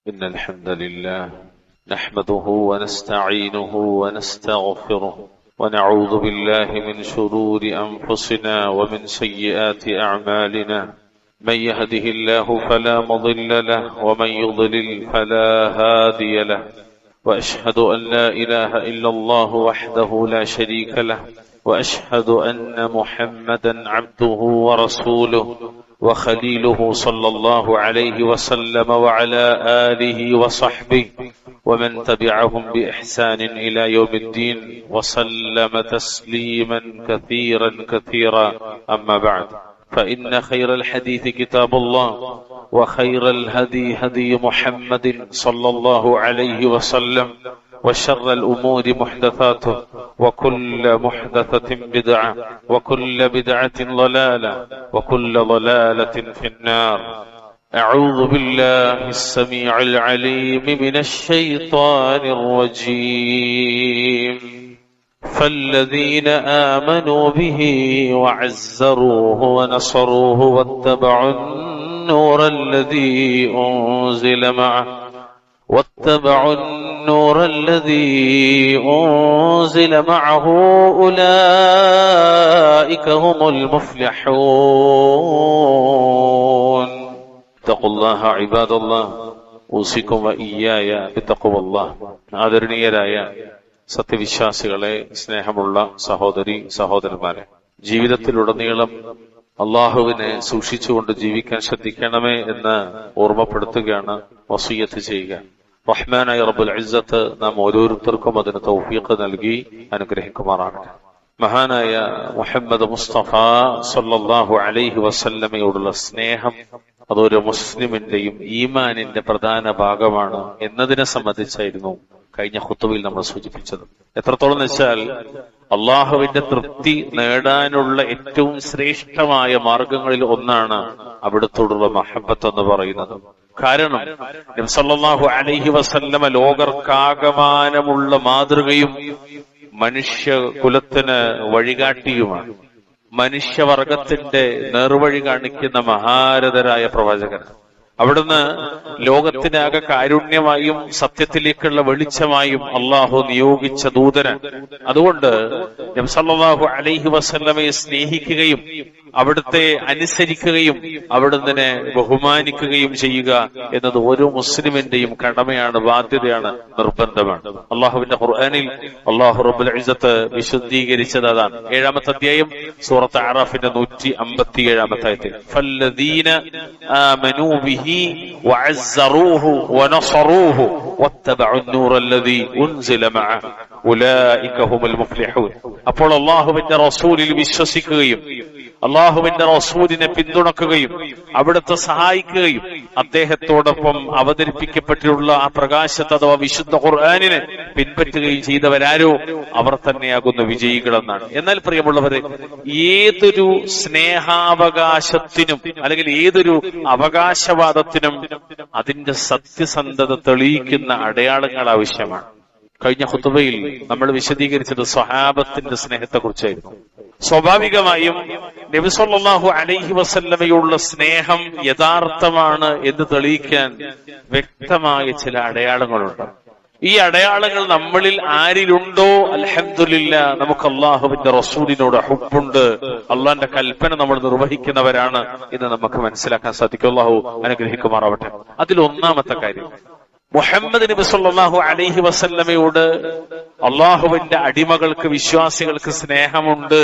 إن الحمد لله نحمده ونستعينه ونستغفره ونعوذ بالله من شرور أنفسنا ومن سيئات أعمالنا من يهده الله فلا مضل له ومن يضلل فلا هادي له وأشهد أن لا إله إلا الله وحده لا شريك له وأشهد أن محمدا عبده ورسوله وخليله صلى الله عليه وسلم وعلى آله وصحبه ومن تبعهم بإحسان إلى يوم الدين وسلم تسليما كثيرا كثيرا أما بعد فإن خير الحديث كتاب الله وخير الهدي هدي محمد صلى الله عليه وسلم وشر الأمور محدثاته وكل محدثة بدعة وكل بدعة ضلالة وكل ضلالة في النار. أعوذ بالله السميع العليم من الشيطان الرجيم. فالذين آمنوا به وعزروه ونصروه واتبعوا النور الذي أنزل معه أولئك هم المفلحون. اتقوا الله عباد الله أوصيكم وإياي بتقوى الله. ആദരണീയരായ സത്യവിശ്വാസികളെ, സ്നേഹമുള്ള സഹോദരി സഹോദരന്മാരെ, ജീവിതത്തിലുടനീളം അള്ളാഹുവിനെ സൂക്ഷിച്ചുകൊണ്ട് ജീവിക്കാൻ ശ്രദ്ധിക്കണമേ എന്ന് ഓർമ്മപ്പെടുത്തുകയാണ്, വസിയ്യത്ത് ചെയ്യുക. റഹ്മാനായ റബ്ബുൽ ഇസ്സത്ത് നാം ഓരോരുത്തർക്കും അതിന് തൗഫീഖ് നൽകി അനുഗ്രഹിക്കുമാറാകട്ടെ. മഹാനായ മുഹമ്മദ് മുസ്തഫ സല്ലല്ലാഹു അലൈഹി വസല്ലമയോടുള്ള സ്നേഹം അതൊരു മുസ്ലിമിന്റെയും ഈമാനിന്റെ പ്രധാന ഭാഗമാണ് എന്നതിനെ സംബന്ധിച്ചായിരുന്നു കഴിഞ്ഞ ഖുതുബയിൽ നമ്മൾ സൂചിപ്പിച്ചത്. എത്രത്തോളം എന്ന് വെച്ചാൽ അള്ളാഹുവിന്റെ തൃപ്തി നേടാനുള്ള ഏറ്റവും ശ്രേഷ്ഠമായ മാർഗങ്ങളിൽ ഒന്നാണ് അവിടത്തോടുള്ള മഹബത്ത് എന്ന് പറയുന്നത്. കാരണം നബി സല്ലല്ലാഹു അലൈഹി വസല്ലമ ലോകർക്കാകമാനമുള്ള മാതൃകയും മനുഷ്യ കുലത്തിന് വഴികാട്ടിയുമാണ്. മനുഷ്യവർഗത്തിന്റെ നേർവഴി കാണിക്കുന്ന മഹാരഥരായ പ്രവാചകൻ. അവിടുന്ന് ലോകത്തിനാകെ കാരുണ്യമായും സത്യത്തിലേക്കുള്ള വെളിച്ചമായും അള്ളാഹു നിയോഗിച്ച ദൂതന്. അതുകൊണ്ട് നബി സല്ലല്ലാഹു അലൈഹി വസല്ലമയെ സ്നേഹിക്കുകയും അവിടുത്തെ അനുസരിക്കുകയും അവിടുന്ന് ബഹുമാനിക്കുകയും ചെയ്യുക എന്നത് ഓരോ മുസ്ലിമിന്റെയും കടമയാണ്, ബാധ്യതയാണ്, നിർബന്ധമാണ്. അള്ളാഹുവിന്റെ ഖുർആനിൽ അള്ളാഹു റബ്ബുൽ ഇസ്സത്ത് വിശദീകരിച്ചത് അതാണ്. 7-ാമത്തെ അധ്യായം സൂറത്ത് അറാഫിന്റെ 157-ാമത്തെ ആയത്തിൽ ഫല്ലദീന ആമനൂ ബിഹി വഅസ്സറൂഹു വനസറൂഹു വത്തബഉ النور الذي أنزل معه أولئك هم المفلحون. അപ്പോൾ അള്ളാഹുവിന്റെ റസൂലിൽ വിശ്വസിക്കുകയും അള്ളാഹുവിന്റെ റസൂലിനെ പിന്തുണക്കുകയും അവിടുത്തെ സഹായിക്കുകയും അദ്ദേഹത്തോടൊപ്പം അവതരിപ്പിക്കപ്പെട്ടിട്ടുള്ള ആ പ്രകാശത്തെ അഥവാ വിശുദ്ധ ഖുർആനിനെ പിൻപറ്റുകയും ചെയ്തവരാരോ അവർ തന്നെയാകുന്നു വിജയികളെന്നാണ്. എന്നാൽ പ്രിയമുള്ളവരെ, ഏതൊരു സ്നേഹാവകാശത്തിനും അല്ലെങ്കിൽ ഏതൊരു അവകാശവാദത്തിനും അതിന്റെ സത്യസന്ധത തെളിയിക്കുന്ന അടയാളങ്ങൾ ആവശ്യമാണ്. കഴിഞ്ഞ ഖുതുബയിൽ നമ്മൾ വിശദീകരിച്ചത് സ്വഹാബത്തിന്റെ സ്നേഹത്തെ കുറിച്ചായിരുന്നു. സ്വാഭാവികമായും നബി സല്ലല്ലാഹു അലൈഹി വസല്ലമയുള്ള സ്നേഹം യഥാർത്ഥമാണ് എന്ന് തെളിയിക്കാൻ വ്യക്തമായ ചില അടയാളങ്ങളുണ്ട്. ഈ അടയാളങ്ങൾ നമ്മളിൽ ആരിലുണ്ടോ, അൽഹംദുലില്ലാ, നമുക്ക് അള്ളാഹുവിന്റെ റസൂലിനോട് ഹുബ്ബുണ്ട്, അള്ളാന്റെ കൽപ്പന നമ്മൾ നിർവഹിക്കുന്നവരാണ് എന്ന് നമുക്ക് മനസ്സിലാക്കാൻ സാധിക്കും. അള്ളാഹു അനുഗ്രഹിക്കുമാറാവട്ടെ. അതിൽ ഒന്നാമത്തെ കാര്യം, മുഹമ്മദ് നബി സല്ലല്ലാഹു അലൈഹി വസല്ലമയോട് അള്ളാഹുവിന്റെ അടിമകൾക്ക്, വിശ്വാസികൾക്ക് സ്നേഹമുണ്ട്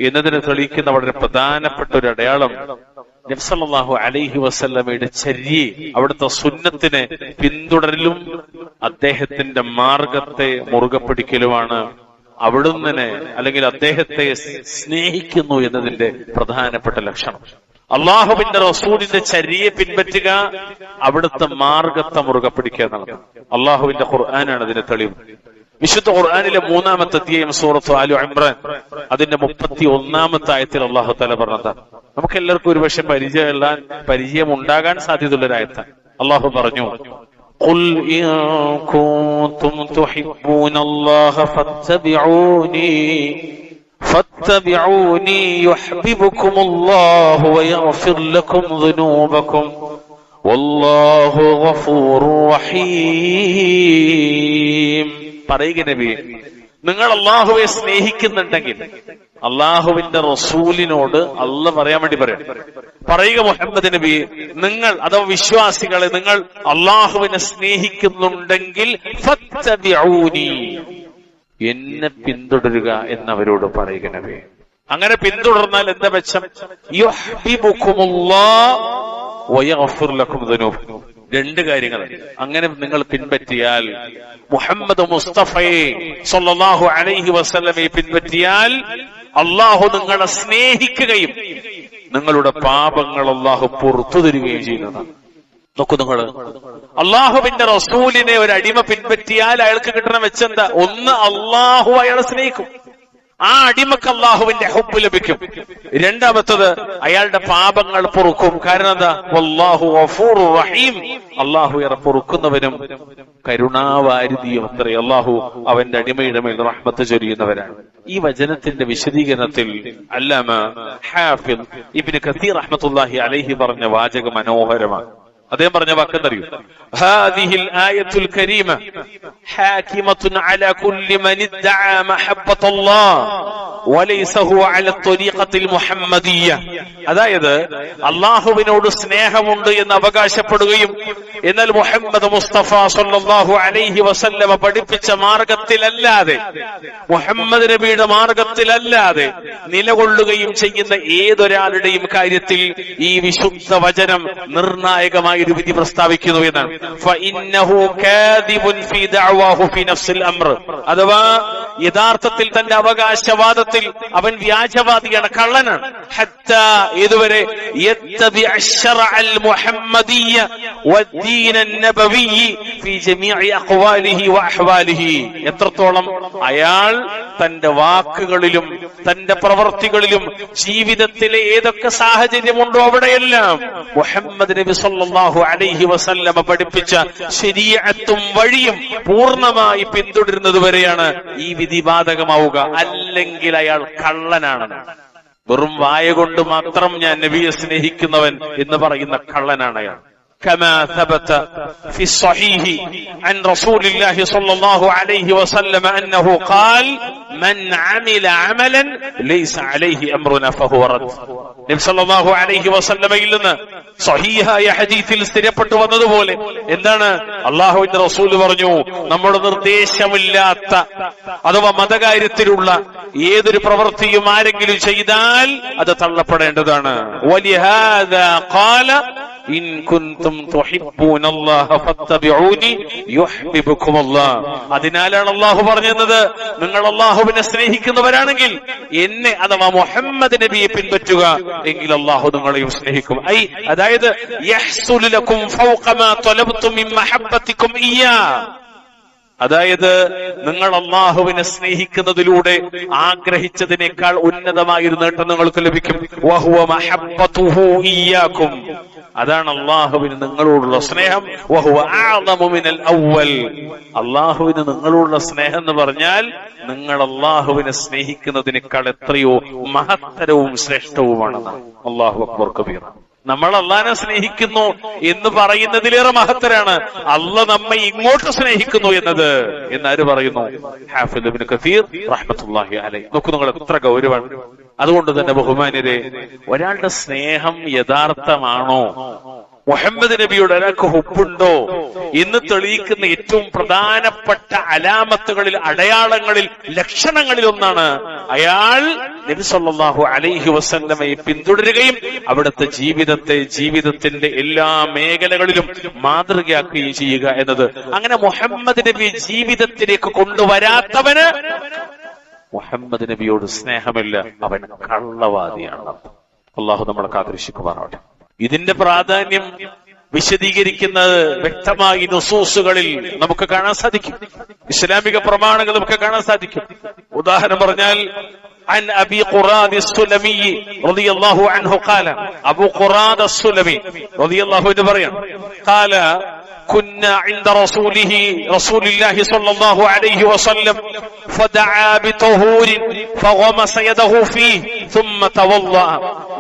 എന്നതിന് തെളിയിക്കുന്ന വളരെ പ്രധാനപ്പെട്ട ഒരു അടയാളം നബി സല്ലല്ലാഹു അലൈഹി വസല്ലമയുടെ ചര്യയെ, അവിടുത്തെ സുന്നത്തിനെ പിന്തുടരലും അദ്ദേഹത്തിന്റെ മാർഗത്തെ മുറുകെ പിടിക്കലുമാണ്. അവിടുന്ന് അല്ലെങ്കിൽ അദ്ദേഹത്തെ സ്നേഹിക്കുന്നു എന്നതിന്റെ പ്രധാനപ്പെട്ട ലക്ഷണം. അള്ളാഹുവിന്റെ റസൂലിന്റെ ചര്യയെ പിൻപറ്റുക, അവിടുത്തെ മാർഗത്തെ മുറുകെ പിടിക്കുക എന്നുള്ളത്. അള്ളാഹുവിന്റെ ഖുർആനാണ് അതിന് തെളിവ്. വിശുദ്ധ ഖുർആനിലെ 3-ാമത്തെ അധ്യായം സൂറത്ത് ആലു ഇംറാൻ അതിന്റെ 31-ാമത്തെ ആയത്തിൽ അള്ളാഹു തആല പറഞ്ഞതാണ്. നമുക്ക് എല്ലാവർക്കും ഒരുപക്ഷെ പരിചയം ഉണ്ടാകാൻ സാധ്യതയുള്ളൊരായത്താണ്. അള്ളാഹു പറഞ്ഞു, ഖുൽ ഇൻ കുൻതും തുഹിബ്ബൂനല്ലാഹ فاتبعوني يحببكم الله ويغفر لكم ذنوبكم വല്ലാഹു ഗഫൂറുർ റഹീം. പറയുക നബിയെ, നിങ്ങൾ അള്ളാഹുവെ സ്നേഹിക്കുന്നുണ്ടെങ്കിൽ അള്ളാഹുവിന്റെ റസൂലിനോട് അള്ളാഹ് പറയാൻ വേണ്ടി പറയുക മുഹമ്മദ് നബിയെ, നിങ്ങൾ അഥവാ വിശ്വാസികളെ, നിങ്ങൾ അള്ളാഹുവിനെ സ്നേഹിക്കുന്നുണ്ടെങ്കിൽ ഫത്തബിഊനി, എന്നെ പിന്തുടരുക എന്നവരോട് പറയുക നബിയെ. അങ്ങനെ പിന്തുടർന്നാൽ എന്താ മെച്ചം? യുഹ്ബിബുകുമുല്ലാഹ് വയഗ്ഫിർ ലക്കും ദുനൂബക്കും. രണ്ട് കാര്യങ്ങൾ. അങ്ങനെ നിങ്ങൾ പിൻപറ്റിയാൽ, മുഹമ്മദ് മുസ്തഫയെ സ്വല്ലല്ലാഹു അലൈഹി വസല്ലമയെ പിൻപറ്റിയാൽ അള്ളാഹു നിങ്ങളെ സ്നേഹിക്കുകയും നിങ്ങളുടെ പാപങ്ങൾ അള്ളാഹു പുറത്തു തരികയും ചെയ്യുന്നതാണ്. നോക്കൂ, നിങ്ങൾ അള്ളാഹുവിന്റെ റസൂലിനെ ഒരു അടിമ പിൻപറ്റിയാൽ അയാൾക്ക് കിട്ടണ വെച്ചെന്താ? ഒന്ന്, അള്ളാഹു അയാളെ സ്നേഹിക്കും, ആ അടിമക്ക് അള്ളാഹുവിന്റെ ഹുബ്ബ് ലഭിക്കും. രണ്ടാമത്തത്, അയാളുടെ പാപങ്ങൾ പൊറുക്കും. കാരണം എന്താ? വല്ലാഹു ഗഫൂറുർ റഹീം, അള്ളാഹു ഏറെ പൊറുക്കുന്നവനും കരുണാവാരിധിയും അത്രേ. അള്ളാഹു അവന്റെ അടിമയുടെ മേൽ റഹ്മത്ത് ചൊരിയുന്നവരാണ്. ഈ വചനത്തിന്റെ വിശദീകരണത്തിൽ അല്ലാമ ഹാഫിദ് ഇബ്നു കസീർ റഹ്മത്തുള്ളാഹി അലൈഹി പറഞ്ഞ വാചകം മനോഹരമാണ്. അദ്ദേഹം പറഞ്ഞ വാക്കെന്തറിയൂ? ഹാദിഹിൽ ആയത്തുൽ കരീമ ഹാകിമത്തുൻ അലാ കുല്ലി മൻ ഇദ്ദഅ മഹബ്ബത്തല്ലാഹ് വലൈസ ഹുവ അലാ ത്വരീഖത്തിൽ മുഹമ്മദിയ്യ. അതായത് അല്ലാഹുവിനോട് സ്നേഹമുണ്ട് എന്ന് അവകാശപ്പെടുകയും എന്നാൽ മുഹമ്മദ് മുസ്തഫ സ്വല്ലല്ലാഹു അലൈഹി വസല്ലമ പഠിപ്പിച്ച മാർഗത്തിലല്ലാതെ, മുഹമ്മദ് നബിയുടെ മാർഗത്തിലല്ലാതെ നിലകൊള്ളുകയും ചെയ്യുന്ന ഏതൊരാളുടെയും കാര്യത്തിൽ ഈ വിശുദ്ധ വചനം നിർണായകമായ ഒരു വിധി പ്രസ്താവിക്കുന്നു എന്നാണ്. ഫഇന്നഹു കാദിബുൻ ഫീ ദഅവാഹു ഫീ നഫ്സിൽ അംർ. അഥവാ യഥാർത്ഥത്തിൽ തന്റെ അവകാശവാദത്തിൽ അവൻ വ്യാജവാദിയാണ്, കള്ളനാണ്. ഹത്താ ഇതുവരെ യത്തബി അശ്ശറഅൽ മുഹമ്മദിയ്യ വദ്ദീന അന്നബവിയ്യ ഫീ ജമീഇ അഖ്വാലിഹി വഅഹ്വാലിഹി. എത്രത്തോളം അയാൾ തന്റെ വാക്കുകളിലും തന്റെ പ്രവർത്തികളിലും ജീവിതത്തിലെ ഏതൊക്കെ സാഹചര്യമുണ്ടോ അവിടെയെല്ലാം മുഹമ്മദ് നബി സല്ലല്ലാഹു അലൈഹി വസല്ലമ പഠിപ്പിച്ച ശരീഅത്തും വഴിയും പൂർണ്ണമായി പിന്തുടരുന്നത് വരെയാണ് ഈ വിധി ബാധകമാവുക. അല്ലെങ്കിൽ അയാൾ കള്ളനാണ്. വെറും വായ കൊണ്ട് മാത്രം ഞാൻ നബിയെ സ്നേഹിക്കുന്നവൻ എന്ന് പറയുന്ന കള്ളനാണ് അയാൾ. كما ثبت في الصحيح عن رسول الله صلى الله عليه وسلم أنه قال من عمل عملا ليس عليه أمرنا فهو رد. നബി സല്ലല്ലാഹു അലൈഹി വസല്ലമയിൽ നിന്ന് സ്വഹീഹായ ഹദീസിൽ സ്ഥിരപ്പെട്ടു വന്നതുപോലെ എന്താണ്? അല്ലാഹുവിന്റെ റസൂൽ പറഞ്ഞു, നമ്മുടെ നിർദ്ദേശമില്ലാത്ത അഥവാ മതകാര്യത്തിലുള്ള ഏതൊരു പ്രവൃത്തിയും ആരെങ്കിലും ചെയ്താൽ അത് തള്ളപ്പെടേണ്ടതാണ്. വലിഹാദാ ഖാല ഇൻ കുൻതും തുഹിബ്ബൂനല്ലാഹ ഫത്തബിഊനി യുഹ്ബിബുകുമുല്ലാഹ്. അതിനാലാണ് അല്ലാഹു പറഞ്ഞത്, നിങ്ങൾ അല്ലാഹുവിനെ സ്നേഹിക്കുന്നവരാണെങ്കിൽ എന്നെ അഥവാ മുഹമ്മദ് നബിയെ പിൻപറ്റുക, എങ്കിൽ അല്ലാഹു നിങ്ങളെയും സ്നേഹിക്കും. അതായത് യഹ്സുലു ലക്കും ഫൗഖ മാ തലബ്തും മിൻ മഹബ്ബതികും ഇയ്യാ. അതായത് നിങ്ങൾ അള്ളാഹുവിനെ സ്നേഹിക്കുന്നതിലൂടെ ആഗ്രഹിച്ചതിനേക്കാൾ ഉന്നതമായൊരു നേട്ടം നിങ്ങൾക്ക് ലഭിക്കും. വഹുവ മഹബ്ബതുഹു ഇയ്യാകും. അതാണ് അള്ളാഹുവിന് നിങ്ങളോടുള്ള സ്നേഹം. വഹുവ അഅ്ളമു മിനൽ അവ്വൽ. അള്ളാഹുവിന് നിങ്ങളോടുള്ള സ്നേഹം എന്ന് പറഞ്ഞാൽ നിങ്ങൾ അള്ളാഹുവിനെ സ്നേഹിക്കുന്നതിനേക്കാൾ എത്രയോ മഹത്തരവും ശ്രേഷ്ഠവുമാണെന്ന്. അല്ലാഹു അക്ബർ കബീറ. നമ്മൾ അള്ളാഹിനെ സ്നേഹിക്കുന്നു എന്ന് പറയുന്നതിലേറെ മഹത്തരാണ് അള്ളാഹ് നമ്മെ ഇങ്ങോട്ട് സ്നേഹിക്കുന്നു എന്നത്. എന്നാര് പറയുന്നു? ഹാഫിദ് ഇബ്നു കസീർ റഹ്മത്തുള്ളാഹി അലൈഹി. നോക്കൂ നിങ്ങൾ എത്ര ഗൗരവമാണ്. അതുകൊണ്ട് തന്നെ ബഹുമാന്യരെ, ഒരാളുടെ സ്നേഹം യഥാർത്ഥമാണോ, മുഹമ്മദ് നബിയുടെ ഒരാൾക്ക് ഹുബ്ബുണ്ടോ എന്ന് തെളിയിക്കുന്ന ഏറ്റവും പ്രധാനപ്പെട്ട അലാമത്തുകളിൽ, അടയാളങ്ങളിൽ, ലക്ഷണങ്ങളിൽ ഒന്നാണ് അയാൾ നബി സല്ലല്ലാഹു അലൈഹി വസല്ലമയെ പിന്തുടരുകയും അവിടുത്തെ ജീവിതത്തിന്റെ എല്ലാ മേഖലകളിലും മാതൃകയാക്കുകയും ചെയ്യുക എന്നത്. അങ്ങനെ മുഹമ്മദ് നബി ജീവിതത്തിലേക്ക് കൊണ്ടുവരാത്തവന് മുഹമ്മദ് നബിയോട് സ്നേഹമില്ല, അവൻ കള്ളവാദിയാണ്. അള്ളാഹു നമ്മളെ കാത്തിരക്ഷിക്കുമാറാവട്ടെ. ഇതിന്റെ പ്രാധാന്യം വിശദീകരിക്കുന്നത് വ്യക്തമായി നുസൂസുകളിൽ നമുക്ക് കാണാൻ സാധിക്കും, ഇസ്ലാമിക പ്രമാണങ്ങൾ നമുക്ക് കാണാൻ സാധിക്കും. ഉദാഹരണം പറഞ്ഞാൽ عن أبي قراد السلمي رضي الله عنه قال أبو قراد السلمي رضي الله عنه قال كنا عند رسول الله صلى الله عليه وسلم فدعا بطهور فغمس يده فيه ثم توضأ.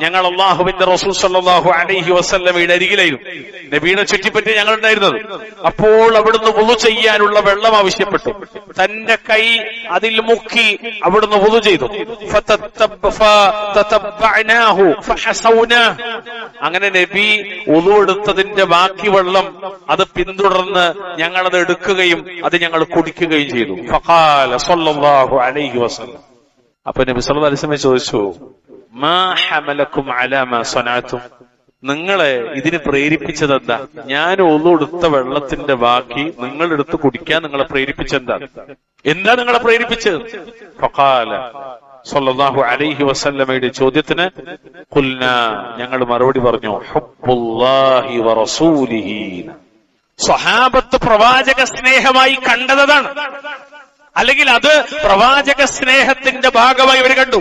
ഞങ്ങൾ അല്ലാഹുവിന്റെ റസൂൽ സല്ലല്ലാഹു അലൈഹി വസല്ലമയുടെ അരികിലായിരുന്നു. നബിയുടെ ചുറ്റിപ്പറ്റി ഞങ്ങൾ ഉണ്ടായിരുന്നത്. അപ്പോൾ അവിടുന്ന് വുളു ചെയ്യാനുള്ള വെള്ളം ആവശ്യപ്പെട്ടു. തന്റെ കൈ അതിൽ മുക്കി അവിടുന്ന് വുളു ചെയ്തു. അങ്ങനെ നബി വുളു എടുത്തതിന്റെ ബാക്കി വെള്ളം അത് പിന്തുടർന്ന് ഞങ്ങളത് എടുക്കുകയും അത് ഞങ്ങൾ കുടിക്കുകയും ചെയ്തു. ഫഖാല സല്ലല്ലാഹു അലൈഹി വസല്ലം. അപ്പൊ നബി സല്ലല്ലാഹു അലൈഹി വസല്ലം ചോദിച്ചു, മാ ഹമലക്കും അലാ മാ സനഅതും, നിങ്ങളെ ഇതിന് പ്രേരിപ്പിച്ചത് എന്താ? ഞാൻ ഒന്നു എടുത്ത വെള്ളത്തിന്റെ ബാക്കി നിങ്ങൾ എടുത്ത് കുടിക്കാൻ നിങ്ങളെ പ്രേരിപ്പിച്ചെന്താ? എന്താ നിങ്ങളെ പ്രേരിപ്പിച്ചത്? ഫഖാല സല്ലല്ലാഹു അലൈഹി വസല്ലമയുടെ ചോദ്യത്തിന് ഖുൽനാ, ഞങ്ങൾ മറുപടി പറഞ്ഞു, ഹുബ്ബുല്ലാഹി വറസൂലിഹി. സ്വഹാബത്ത് പ്രവാചക സ്നേഹമായി കണ്ടതാണ്, അല്ലെങ്കിൽ അത് പ്രവാചക സ്നേഹത്തിന്റെ ഭാഗമായി അവർ കണ്ടു.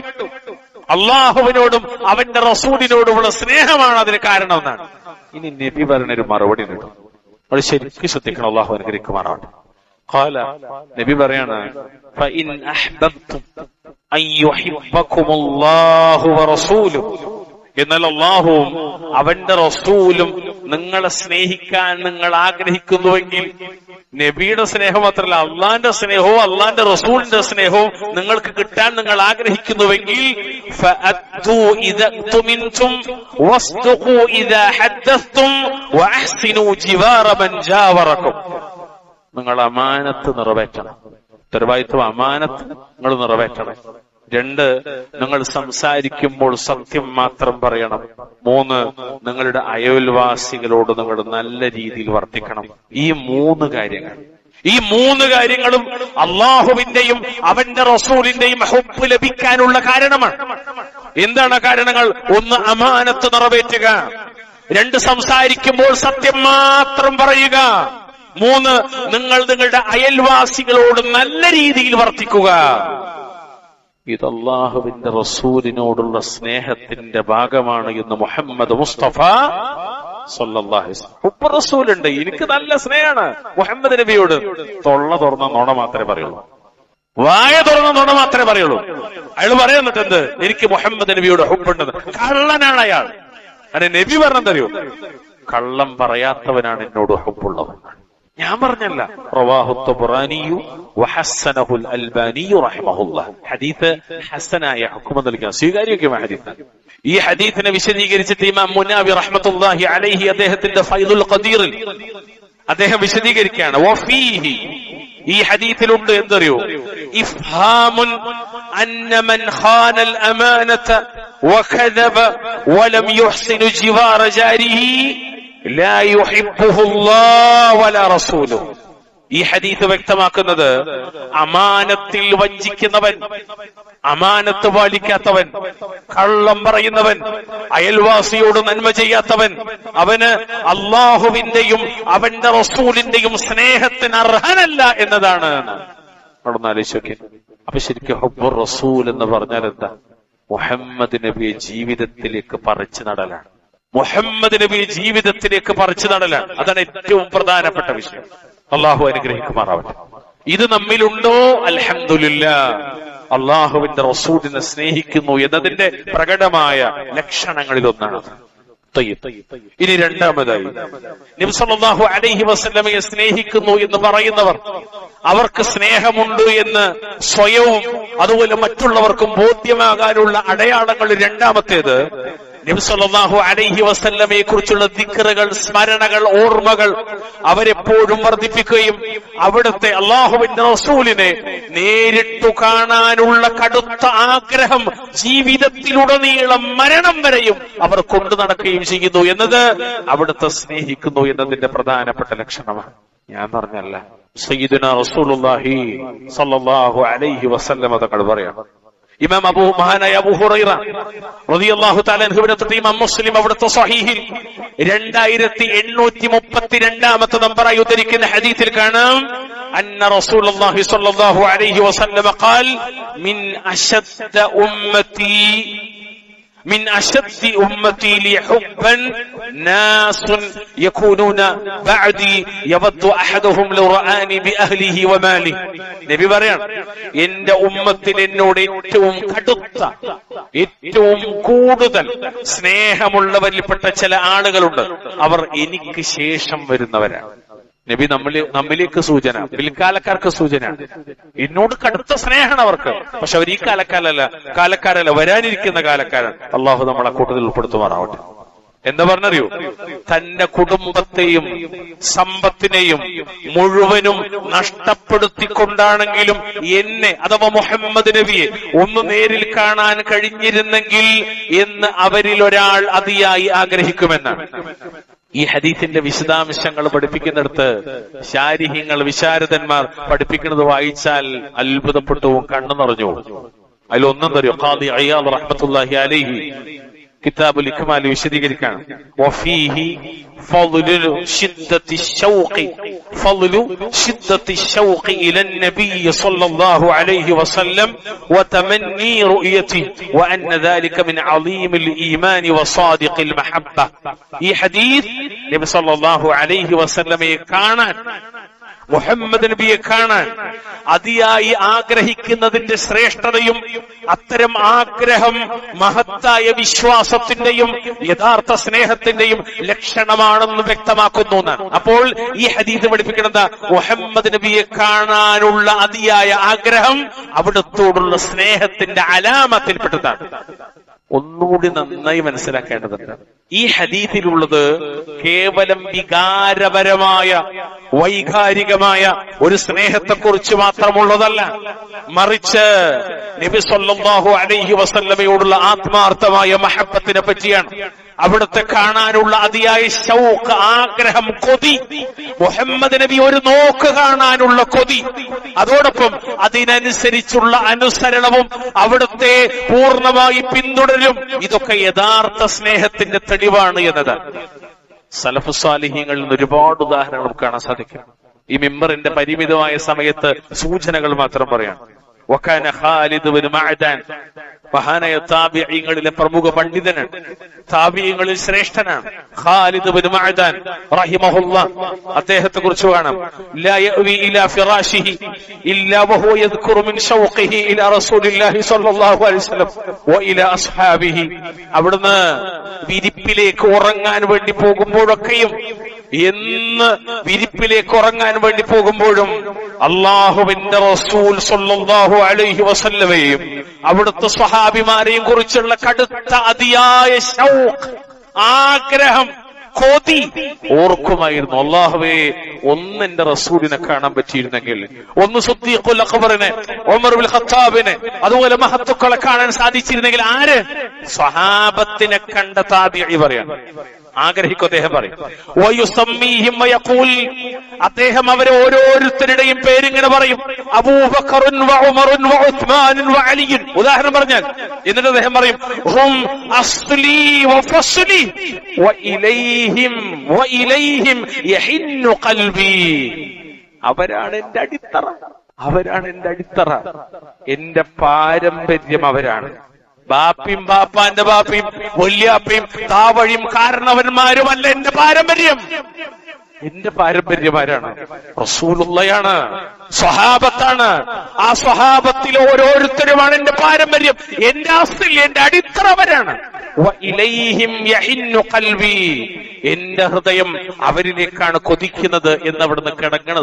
അള്ളാഹുവിനോടും അവന്റെ റസൂലിനോടുമുള്ള സ്നേഹമാണ് അതിന് കാരണം എന്നാണ്. ഇനി നബി പറഞ്ഞൊരു മറുപടി കിട്ടും, അത് ശരിക്കും ശ്രദ്ധിക്കണം. അള്ളാഹു അനുഗ്രഹിക്കുമാറാവട്ടെ. ഖാല, നബി പറയാണ്, ഫഇൻ അഹ്ബബ്തും അൻ യുഹിബ്ബകുമുല്ലാഹു വറസൂലുഹു, എന്നാൽ അള്ളാഹുവും അവന്റെ റസൂലും നിങ്ങളെ സ്നേഹിക്കാൻ നിങ്ങൾ ആഗ്രഹിക്കുന്നുവെങ്കിൽ, നബിയുടെ സ്നേഹം മാത്രമല്ല അള്ളാന്റെ സ്നേഹവും അള്ളാന്റെ റസൂലിന്റെ സ്നേഹവും നിങ്ങൾക്ക് കിട്ടാൻ നിങ്ങൾ ആഗ്രഹിക്കുന്നുവെങ്കിൽ, ഫഅദ്ദൂ ഇദാ തുമിൻതും വസ്ദഖൂ ഇദാ ഹദ്ദസ്തും വഅഹ്സിനൂ ജിവാറ മൻ ജാവറകും. നിങ്ങൾ അമാനത്ത് നിറവേറ്റണം. ഉത്തരവാദിത്വം അമാനത്ത് നിങ്ങൾ നിറവേറ്റണം. 2, നിങ്ങൾ സംസാരിക്കുമ്പോൾ സത്യം മാത്രം പറയണം. 3, നിങ്ങളുടെ അയൽവാസികളോട് നിങ്ങൾ നല്ല രീതിയിൽ വർത്തിക്കണം. ഈ 3 കാര്യങ്ങളും അള്ളാഹുവിന്റെയും അവന്റെ റസൂലിന്റെയും ഹുബ്ബ് ലഭിക്കാനുള്ള കാരണമാണ്. എന്താണ് കാരണങ്ങൾ? 1, അമാനത്ത് നിറവേറ്റുക. 2, സംസാരിക്കുമ്പോൾ സത്യം മാത്രം പറയുക. 3, നിങ്ങൾ നിങ്ങളുടെ അയൽവാസികളോട് നല്ല രീതിയിൽ വർത്തിക്കുക. ഇത് അല്ലാഹുവിന്റെ റസൂലിനോടുള്ള സ്നേഹത്തിന്റെ ഭാഗമാണ് എന്ന് മുഹമ്മദ് മുസ്തഫ സല്ലല്ലാഹു അലൈഹി വസല്ലം. ഹുബ്ബ് റസൂലുണ്ട്, എനിക്ക് നല്ല സ്നേഹമാണ് മുഹമ്മദ് നബിയോട്. തൊള്ള തുറന്ന നുണ മാത്രമേ പറയുള്ളൂ, വായ തുറന്ന നുണ മാത്രമേ പറയുള്ളൂ. അയാൾ പറയുന്നത് എന്ത്? എനിക്ക് മുഹമ്മദ് നബിയോട് ഹുബ്ബുണ്ടെന്ന്. കള്ളനാണ് അയാൾ. അതെ, നബി പറഞ്ഞതറിയോ? കള്ളം പറയാത്തവനാണ് എന്നോട് ഹുബ്ബുള്ളവൻ. ഞാൻ പറഞ്ഞല്ല. റവാഹു തബറാനിയു വഹസ്സനഹുൽ അൽബാനിയു റഹിമഹുല്ലാഹ്. ഹദീസ് ഹസനായ ഹുക്മ നൽകിയ സ്വീകാര്യോഗ്യമായ ഹദീസാണ്. ഈ ഹദീസിനെ വിശദീകരിച്ചിട്ട് ഇമാം മുനാവി റഹ്മത്തുള്ളാഹി അലൈഹി അദ്ദേഹത്തിന്റെ ഫൈദുൽ ഖദീറിൽ അദ്ദേഹം വിശദീകരിക്കുകയാണ്. വഫീഹി, ഈ ഹദീസിലുണ്ട് എന്തറിയോ? ഇഫ്ഹാമുൻ അന്ന മൻ ഖാനൽ അമാനത വകദബ വലം യുഹ്സിനു ജിവാറ ജാരിഹി ലാ യുഹിബ്ബുഹുല്ലാഹു വലാ റസൂലുഹു. ഈ ഹദീസ് വ്യക്തമാക്കുന്നത്, അമാനത്തിൽ വഞ്ചിക്കുന്നവൻ, അമാനത്ത് പാലിക്കാത്തവൻ, കള്ളം പറയുന്നവൻ, അയൽവാസിയോട് നന്മ ചെയ്യാത്തവൻ, അവന് അള്ളാഹുവിന്റെയും അവന്റെ റസൂലിന്റെയും സ്നേഹത്തിന് അർഹനല്ല എന്നതാണ്. അവിടെ ആലോചിക്കുക. അപ്പൊ ശരിക്കും ഹുബ്ബുർ റസൂൽ എന്ന് പറഞ്ഞാൽ എന്താ? മുഹമ്മദ് നബിയെ ജീവിതത്തിലേക്ക് പറിച്ചു നടലാണ്. മുഹമ്മദ് നബിയെ ജീവിതത്തിലേക്ക് പറിച്ചു നടലാണ്. അതാണ് ഏറ്റവും പ്രധാനപ്പെട്ട വിഷയം. അള്ളാഹു അനുഗ്രഹിക്കുമാറാവട്ടെ. ഇത് നമ്മിലുണ്ടോ? അൽഹംദുലില്ലാഹ്. അള്ളാഹുവിന്റെ റസൂലിനെ സ്നേഹിക്കുന്നു എന്നതിന്റെ പ്രകടമായ ലക്ഷണങ്ങളിലൊന്നാണ്. ഇനി രണ്ടാമതായി, നബി സല്ലല്ലാഹു അലൈഹി വസല്ലമയെ സ്നേഹിക്കുന്നു എന്ന് പറയുന്നവർ, അവർക്ക് സ്നേഹമുണ്ട് എന്ന് സ്വയവും അതുപോലെ മറ്റുള്ളവർക്കും ബോധ്യമാകാനുള്ള അടയാളങ്ങൾ. രണ്ടാമത്തേത്, നബി സല്ലല്ലാഹു അലൈഹി വസല്ലമയെ കുറിച്ചുള്ള ദിക്റുകൾ, സ്മരണകൾ, ഓർമ്മകൾ അവരെപ്പോഴും വർദ്ധിപ്പിക്കുകയും അവിടുത്തെ അള്ളാഹുവിന്റെ റസൂലിനെ നേരിട്ടു കാണാനുള്ള കടുത്ത ആഗ്രഹം ജീവിതത്തിലുടനീളം മരണം വരെയും അവർ കൊണ്ടു നടക്കുകയും ചെയ്യുന്നു എന്നത് അവിടുത്തെ സ്നേഹിക്കുന്നു എന്നതിന്റെ പ്രധാനപ്പെട്ട ലക്ഷണമാണ്. ഞാൻ പറഞ്ഞല്ല, സയ്യിദുനാ റസൂലുള്ളാഹി സല്ലല്ലാഹു അലൈഹി വസല്ലമ തങ്ങൾ പറയാം. ഇമാം മഹാനായ അബൂ ഹുറൈറ റളിയല്ലാഹു തആല അൻഹുവിനെ തൊട്ട് ഇമാം മുസ്ലിം അവിടുത്തെ സ്വഹീഹിൽ 2832 നമ്പറായി ഉദ്ധരിക്കുന്ന ഹദീസിൽ കാണാം, അന്ന റസൂലുള്ളാഹി സ്വല്ലല്ലാഹു അലൈഹി വസല്ലം ഖാൽ മിൻ അശദ്ദ ഉമ്മത്തി ലി ഹുബ്ബൻ നാസുൻ യകൂനൂന ബഅദി യവദ്ദു അഹദുഹും ലൗ റആനി ബിഅഹ്ലിഹി വമാലിഹി. നബി പറയാണ്, എന്റെ ഉമ്മത്തിൽ എന്നോട് ഏറ്റവും കടുത്ത, ഏറ്റവും കൂടുതൽ സ്നേഹമുള്ളവരിൽപ്പെട്ട ചില ആളുകളുണ്ട്. അവർ എനിക്ക് ശേഷം വരുന്നവരാണ്. നബി നമ്മിലേക്ക് സൂചന, പിൽക്കാലക്കാർക്ക് സൂചന. എന്നോട് കടുത്ത സ്നേഹമാണ് അവർക്ക്. പക്ഷെ അവർ ഈ കാലക്കാരല്ല, വരാനിരിക്കുന്ന കാലക്കാരാണ്. അള്ളാഹു നമ്മളെ കൂട്ടത്തിൽ ഉൾപ്പെടുത്തുമാറാവട്ടെ. എന്താ പറഞ്ഞറിയോ? തന്റെ കുടുംബത്തെയും സമ്പത്തിനെയും മുഴുവനും നഷ്ടപ്പെടുത്തിക്കൊണ്ടാണെങ്കിലും എന്നെ അഥവാ മുഹമ്മദ് നബിയെ ഒന്ന് നേരിൽ കാണാൻ കഴിഞ്ഞിരുന്നെങ്കിൽ എന്ന് അവരിൽ ഒരാൾ അതിയായി ആഗ്രഹിക്കുമെന്നാണ്. ഈ ഹദീസിന്റെ വിശദാംശങ്ങൾ പഠിപ്പിക്കുന്നിടത്ത് ശാരിഹ്യങ്ങൾ, വിശാരദന്മാർ പഠിപ്പിക്കുന്നത് വായിച്ചാൽ അത്ഭുതപ്പെട്ടു കണ്ണു നിറഞ്ഞു. അതിലൊന്നും തരും ഖാദി അയ്യാദ് റഹ്മത്തുള്ളാഹി അലൈഹി കിതാബുൽ ഇക്മാൽ വിശദീകരിക്കാണ്. വഫീഹി ഫളലു ശിദ്ദത്തി ശൗഖി ഇലൻ നബിയ്യി സ്വല്ലല്ലാഹു അലൈഹി വസല്ലം വതമന്നി റുയതി വഅന്ന ദാലിക മിൻ അളീമിൽ ഈമാൻ വസാദിഖിൽ മഹബ്ബ. ഈ ഹദീസ് നബി സ്വല്ലല്ലാഹു അലൈഹി വസല്ലമയെ കാണാൻ, മുഹമ്മദ് നബിയെ കാണാൻ അതിയായി ആഗ്രഹിക്കുന്നതിന്റെ ശ്രേഷ്ഠതയും അത്തരം ആഗ്രഹം മഹത്തായ വിശ്വാസത്തിന്റെയും യഥാർത്ഥ സ്നേഹത്തിന്റെയും ലക്ഷണമാണെന്ന് വ്യക്തമാക്കുന്നു എന്നാണ്. അപ്പോൾ ഈ ഹദീസ് പഠിപ്പിക്കുന്നത് മുഹമ്മദ് നബിയെ കാണാനുള്ള അതിയായ ആഗ്രഹം അവിടത്തോടുള്ള സ്നേഹത്തിന്റെ അലാമത്തിൽപ്പെട്ടതാണ്. ഒന്നുകൂടി നന്നായി മനസ്സിലാക്കേണ്ടതുണ്ട്. ഈ ഹദീസിലുള്ളത് കേവലം വികാരപരമായ, വൈകാരികമായ ഒരു സ്നേഹത്തെക്കുറിച്ച് മാത്രമുള്ളതല്ല, മറിച്ച് നബി സല്ലല്ലാഹു അലൈഹി വസല്ലമയോടുള്ള ആത്മാർത്ഥമായ മഹബ്ബത്തിനെ പറ്റിയാണ്. അവിടുത്തെ കാണാനുള്ള അതിയായ ശൗഖ്, ആഗ്രഹം, കൊതി, മുഹമ്മദ് നബി ഒരു നോക്ക് കാണാനുള്ള കൊതി, അതോടൊപ്പം അതിനനുസരിച്ചുള്ള അനുസരണവും അവിടുത്തെ പൂർണ്ണമായി പിന്തുടരും. ഇതൊക്കെ യഥാർത്ഥ സ്നേഹത്തിന്റെ തെളിവാണ് എന്നതാണ്. സലഫു സാലിഹീങ്ങളിൽ നിന്ന് ഒരുപാട് ഉദാഹരണങ്ങൾ കാണാൻ സാധിക്കും. ഈ മിമ്പറിന്റെ പരിമിതമായ സമയത്ത് സൂചനകൾ മാത്രം പറയാം. വകാന ഖാലിദ് ഇബ്നു മഅദാൻ, മഹാനായ താബിഈങ്ങളിലെ പ്രമുഖ പണ്ഡിതനാണ്, താബിഈങ്ങളിൽ ശ്രേഷ്ഠനാണ്. ഖാലിദ് ഇബ്നു മഅദാൻ റഹിമഹുല്ലാഹ്, അദ്ദേഹത്തെ കുറിച്ച് കാണാം. ലാ യഅവി ഇലാ ഫിറാശിഹി ഇല്ലാ വഹുവ യദ്കുറു മിൻ ശൗഖിഹി ഇലാ റസൂലില്ലാഹി സ്വല്ലല്ലാഹു അലൈഹി വസല്ലം വ ഇലാ അസ്ഹാബിഹി. അവിടുന്ന് വിരിപ്പിലേക്ക് ഉറങ്ങാൻ വേണ്ടി പോകുമ്പോഴൊക്കെയും, എന്ന് വിരിപ്പിലേക്ക് ഉറങ്ങാൻ വേണ്ടി പോകുമ്പോഴും അള്ളാഹുവിന്റെ റസൂൽ സ്വല്ലല്ലാഹു അലൈഹി വസല്ലമയെയും അവിടുത്തെ സ്വഹാബിമാരെയും കുറിച്ചുള്ള കടുത്ത അതിയായ ശൗഖ്, ആഗ്രഹം, കൊതി ഓർക്കുമായിരുന്നു. അല്ലാഹുവേ, ഒന്ന് എന്റെ റസൂലിനെ കാണാൻ പറ്റിയിരുന്നെങ്കിൽ, ഒന്ന് സിദ്ദീഖുൽ അക്ബറിനെ, ഉമർ ഇബ്നുൽ ഖത്താബിനെ, അതുപോലെ മഹത്തുക്കളെ കാണാൻ സാധിച്ചിരുന്നെങ്കിൽ. ആര്? സ്വഹാബത്തിനെ കണ്ട താബിഈ പറയാണ്, ആഗ്രഹിക്കും. അദ്ദേഹം പറയും, അദ്ദേഹം അവരെ ഓരോരുത്തരുടെയും പേരിങ്ങനെ പറയും, അബൂബക്കറുൻ വ ഉമറുൻ വ ഉസ്മാനുൻ വ അലിയുൻ. ഉദാഹരണം പറഞ്ഞാൽ എന്നിട്ട് അദ്ദേഹം പറയും, ഹും അസ്ലി വ ഫസ്ലി വ ഇലൈഹിം യഹിന്നു ഖൽബി. അവരാണ് എന്റെ അടിത്തറ, അവരാണ് എന്റെ അടിത്തറ, എന്റെ പാരമ്പര്യം അവരാണ്. ബാപ്പിയും ബാപ്പാന്റെ ബാപ്പിയും വല്യാപ്പയും താവഴിയും കാരണവന്മാരുമല്ല എന്റെ പാരമ്പര്യം. എന്റെ പാരമ്പര്യമാരാണ് റസൂലുള്ളയാണ്, സ്വഹാബത്താണ്. ആ സ്വഹാബത്തിൽ ഓരോരുത്തരുമാണ് എന്റെ പാരമ്പര്യം, എന്റെ ആസ്തി, എന്റെ അടിത്തറവരാണ്. വഇലൈഹിം യഹിന്നു ഖൽബി, എന്റെ ഹൃദയം അവരിലേക്കാണ് കൊതിക്കുന്നത് എന്ന് അവിടുന്ന് കിടങ്ങണ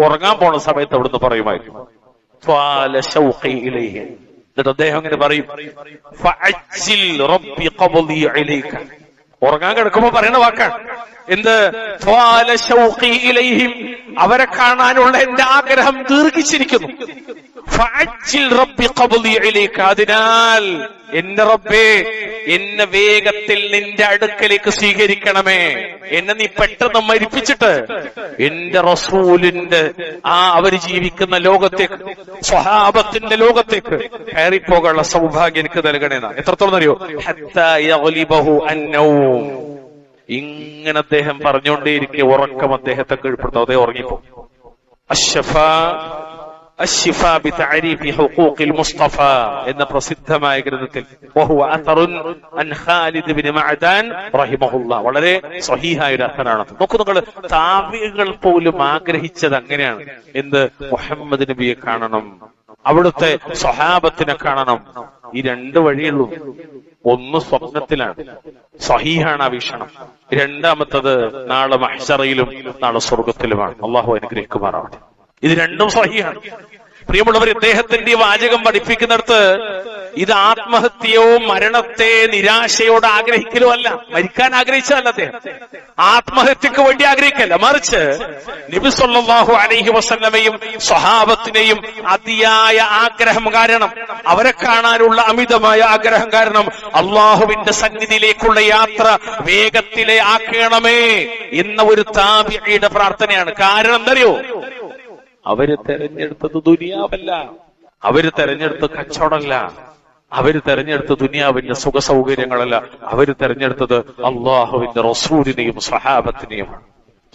ഉറങ്ങാൻ പോണ സമയത്ത് അവിടുന്ന് പറയുമായിരുന്നു. ത്വാല ശൗഖി ഇലൈഹി. എന്നിട്ട് അദ്ദേഹം അങ്ങനെ പറയും, ഫഅജ്ജിൽ റബ്ബി ഖബ്ലി ഇലൈക. ഉറങ്ങാൻ കിടക്കുമ്പോ പറയുന്ന വാക്കാണ് എന്ത്? ത്വാല ശൗഖി ഇലൈഹിം, അവരെ കാണാനുള്ള എന്റെ ആഗ്രഹം ദീർഘിച്ചിരിക്കുന്നു. ഫഅജ്ജിൽ റബ്ബി ഖബ്ലി ഇലൈക, അതിനാൽ എന്റെ റബ്ബേ, എന്നെ വേഗത്തിൽ നിന്റെ അടുക്കലേക്ക് സ്വീകരിക്കണമേ. എന്നെ നീ പെട്ടെന്ന് മരിപ്പിച്ചിട്ട് എന്റെ റസൂലിന്റെ അവര് ജീവിക്കുന്ന ലോകത്തേക്ക്, സ്വഹാബത്തിന്റെ ലോകത്തേക്ക് കയറിപ്പോകാനുള്ള സൗഭാഗ്യം എനിക്ക് നൽകണേന്നാ. എത്രത്തോളം അറിയോ? ഹത്താ യഗ്ലിബഹു അന്നൗം. ഇങ്ങനെ അദ്ദേഹം പറഞ്ഞുകൊണ്ടേയിരിക്കെ ഉറക്കം അദ്ദേഹത്തെ കീഴ്പ്പെടുത്തും. അദ്ദേഹം ഉറങ്ങിപ്പോ. അശ്ശഫാ അശ്ശിഫാ ബിതഅരീഫി ഹുഖൂഖിൽ മുസ്തഫ എന്ന പ്രസിദ്ധമായ ഗ്രന്ഥത്തിൽ വഹുവ അഥറുൻ അൻ ഖാലിദ് ഇബ്നു മഅദാൻ റഹിമഹുല്ലാഹ്, വളരെ സ്വഹീഹായ ഒരു അഥറാണ്. നോക്കൂ, നിങ്ങൾ താബിഈകൾ പോലും ആഗ്രഹിച്ചത് അങ്ങനെയാണ്. എന്ത്? മുഹമ്മദ് നബിയെ കാണണം, അവിടുത്തെ സ്വഹാബത്തിനെ കാണണം. ഈ രണ്ട് വഴിയുള്ളൂ. ഒന്ന് സ്വപ്നത്തിലാണ്, സ്വഹീഹാണ് ആ വീക്ഷണം. രണ്ടാമത്തത് നാളെ മഹ്ശറയിലും നാളെ സ്വർഗത്തിലുമാണ്. അള്ളാഹു അനുഗ്രഹിക്കുമാറാവട്ടെ. ഇത് രണ്ടും സ്വഹീഹാണ്. പ്രിയമുള്ളവർ, ഇദ്ദേഹത്തിന്റെ വാചകം പഠിപ്പിക്കുന്നിടത്ത് ഇത് ആത്മഹത്യയോ മരണത്തെ നിരാശയോട് ആഗ്രഹിക്കലോ അല്ല, മരിക്കാൻ ആഗ്രഹിച്ചതല്ല അദ്ദേഹം, ആത്മഹത്യക്ക് വേണ്ടി ആഗ്രഹിക്കല്ല, മറിച്ച് നബി സല്ലല്ലാഹു അലൈഹി വസല്ലമയും സ്വഹാബത്തിനെയും അതിയായ ആഗ്രഹം കാരണം, അവരെ കാണാനുള്ള അമിതമായ ആഗ്രഹം കാരണം അള്ളാഹുവിന്റെ സന്നിധിയിലേക്കുള്ള യാത്ര വേഗത്തിലെ ആക്കണമേ എന്ന ഒരു താബിഈയുടെ പ്രാർത്ഥനയാണ്. കാരണം എന്തറിയോ? അവര് തെരഞ്ഞെടുത്തത് ദുനിയാവല്ല, അവര് തെരഞ്ഞെടുത്ത കച്ചവടമല്ല, അവര് തെരഞ്ഞെടുത്ത ദുനിയാവിന്റെ സുഖ സൗകര്യങ്ങളല്ല, അവര് തെരഞ്ഞെടുത്തത് അള്ളാഹുവിന്റെ റസൂലിനെയും സ്വഹാബത്തിനെയും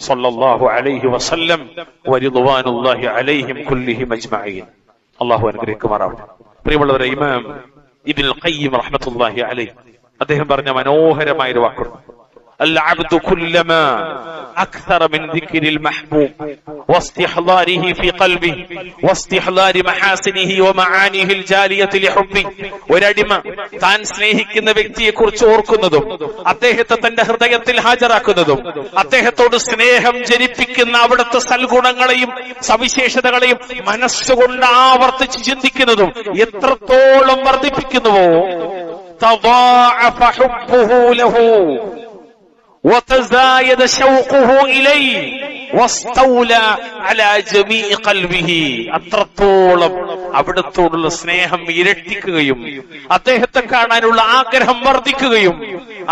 സല്ലല്ലാഹു അലൈഹി വസല്ലം വറിദ്വാനുല്ലാഹി അലൈഹിം കുല്ലിഹിം അജ്മഈൻ. അള്ളാഹു അനുഗ്രഹിക്കുമാറാവട്ടെ. പ്രിയമുള്ളവരെ, ഇമാം ഇബ്നുൽ ഖയ്യിം റഹ്മത്തുള്ളാഹി അലൈഹി അദ്ദേഹം പറഞ്ഞ മനോഹരമായ ഒരു വാക്കുണ്ട്: العبد كلما أكثر من ذكر المحبوب واستحضاره في قلبه واستحضار محاسنه ومعانيه الجالية لحبه. ഒരടിമ താൻ സ്നേഹിക്കുന്ന വ്യക്തിയെ കുറിച്ച് ഓർക്കുന്നതും അദ്ദേഹത്തെ തന്റെ ഹൃദയത്തിൽ ഹാജരാക്കുന്നതും അദ്ദേഹത്തോട് സ്നേഹം ജനിപ്പിക്കുന്ന അവിടുത്തെ സൽഗുണങ്ങളെയും സവിശേഷതകളെയും മനസ്സുകൊണ്ട് ആവർത്തിച്ച് ചിന്തിക്കുന്നതും എത്രത്തോളം വർദ്ധിപ്പിക്കുന്നുവോ തദാഅഫ ഹുബ്ബുഹു ലഹു وتزايد شوقه إليه واستولى على جميع قلبه. അത്രത്തോളം അവിടത്തോടുള്ള സ്നേഹം ഇരട്ടിക്കുകയും അദ്ദേഹത്തെ കാണാനുള്ള ആഗ്രഹം വർദ്ധിക്കുകയും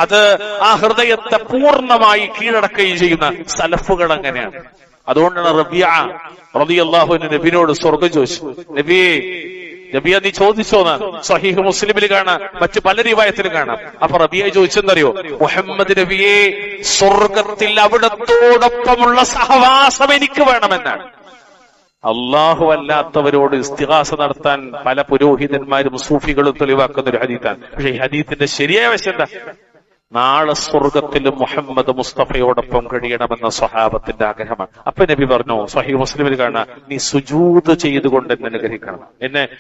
അത് ആ ഹൃദയത്തെ പൂർണ്ണമായി കീഴടക്കുകയും ചെയ്യുന്ന സലഫുകൾ അങ്ങനെയാണ്. അതുകൊണ്ടാണ് റബീഅ റളിയല്ലാഹു അൻഹു നബിയോട് സ്വർഗ്ഗം ചോദിച്ചു. നബിയെ നീ ചോദിച്ചോന്ന് സ്വഹീഹ് മുസ്ലിമിൽ കാണാം, മറ്റു പല റിവായത്തിലും കാണാം. അപ്പൊ റബിയ ചോദിച്ചെന്നറിയോ? മുഹമ്മദ് നബിയെ സ്വർഗത്തിൽ അവിടത്തോടൊപ്പമുള്ള സഹവാസം എനിക്ക് വേണമെന്നാണ്. അള്ളാഹു അല്ലാത്തവരോട് ഇസ്തിഗാസ നടത്താൻ പല പുരോഹിതന്മാരും സൂഫികളും തെളിവാക്കുന്ന ഒരു ഹദീത്താണ്. പക്ഷെ ഈ ഹദീത്തിന്റെ ശരിയായ വശം എന്താ? നാളെ സ്വർഗത്തിലും മുഹമ്മദ് മുസ്തഫയോടൊപ്പം കഴിയണമെന്ന സ്വഹാബത്തിന്റെ ആഗ്രഹമാണ്. അപ്പൊ നബി പറഞ്ഞു, സ്വഹീഹ് മുസ്ലിമിൽ കാണാം, നീ സുജൂദ് ചെയ്തുകൊണ്ട് എന്നെ അനുഗ്രഹിക്കണം,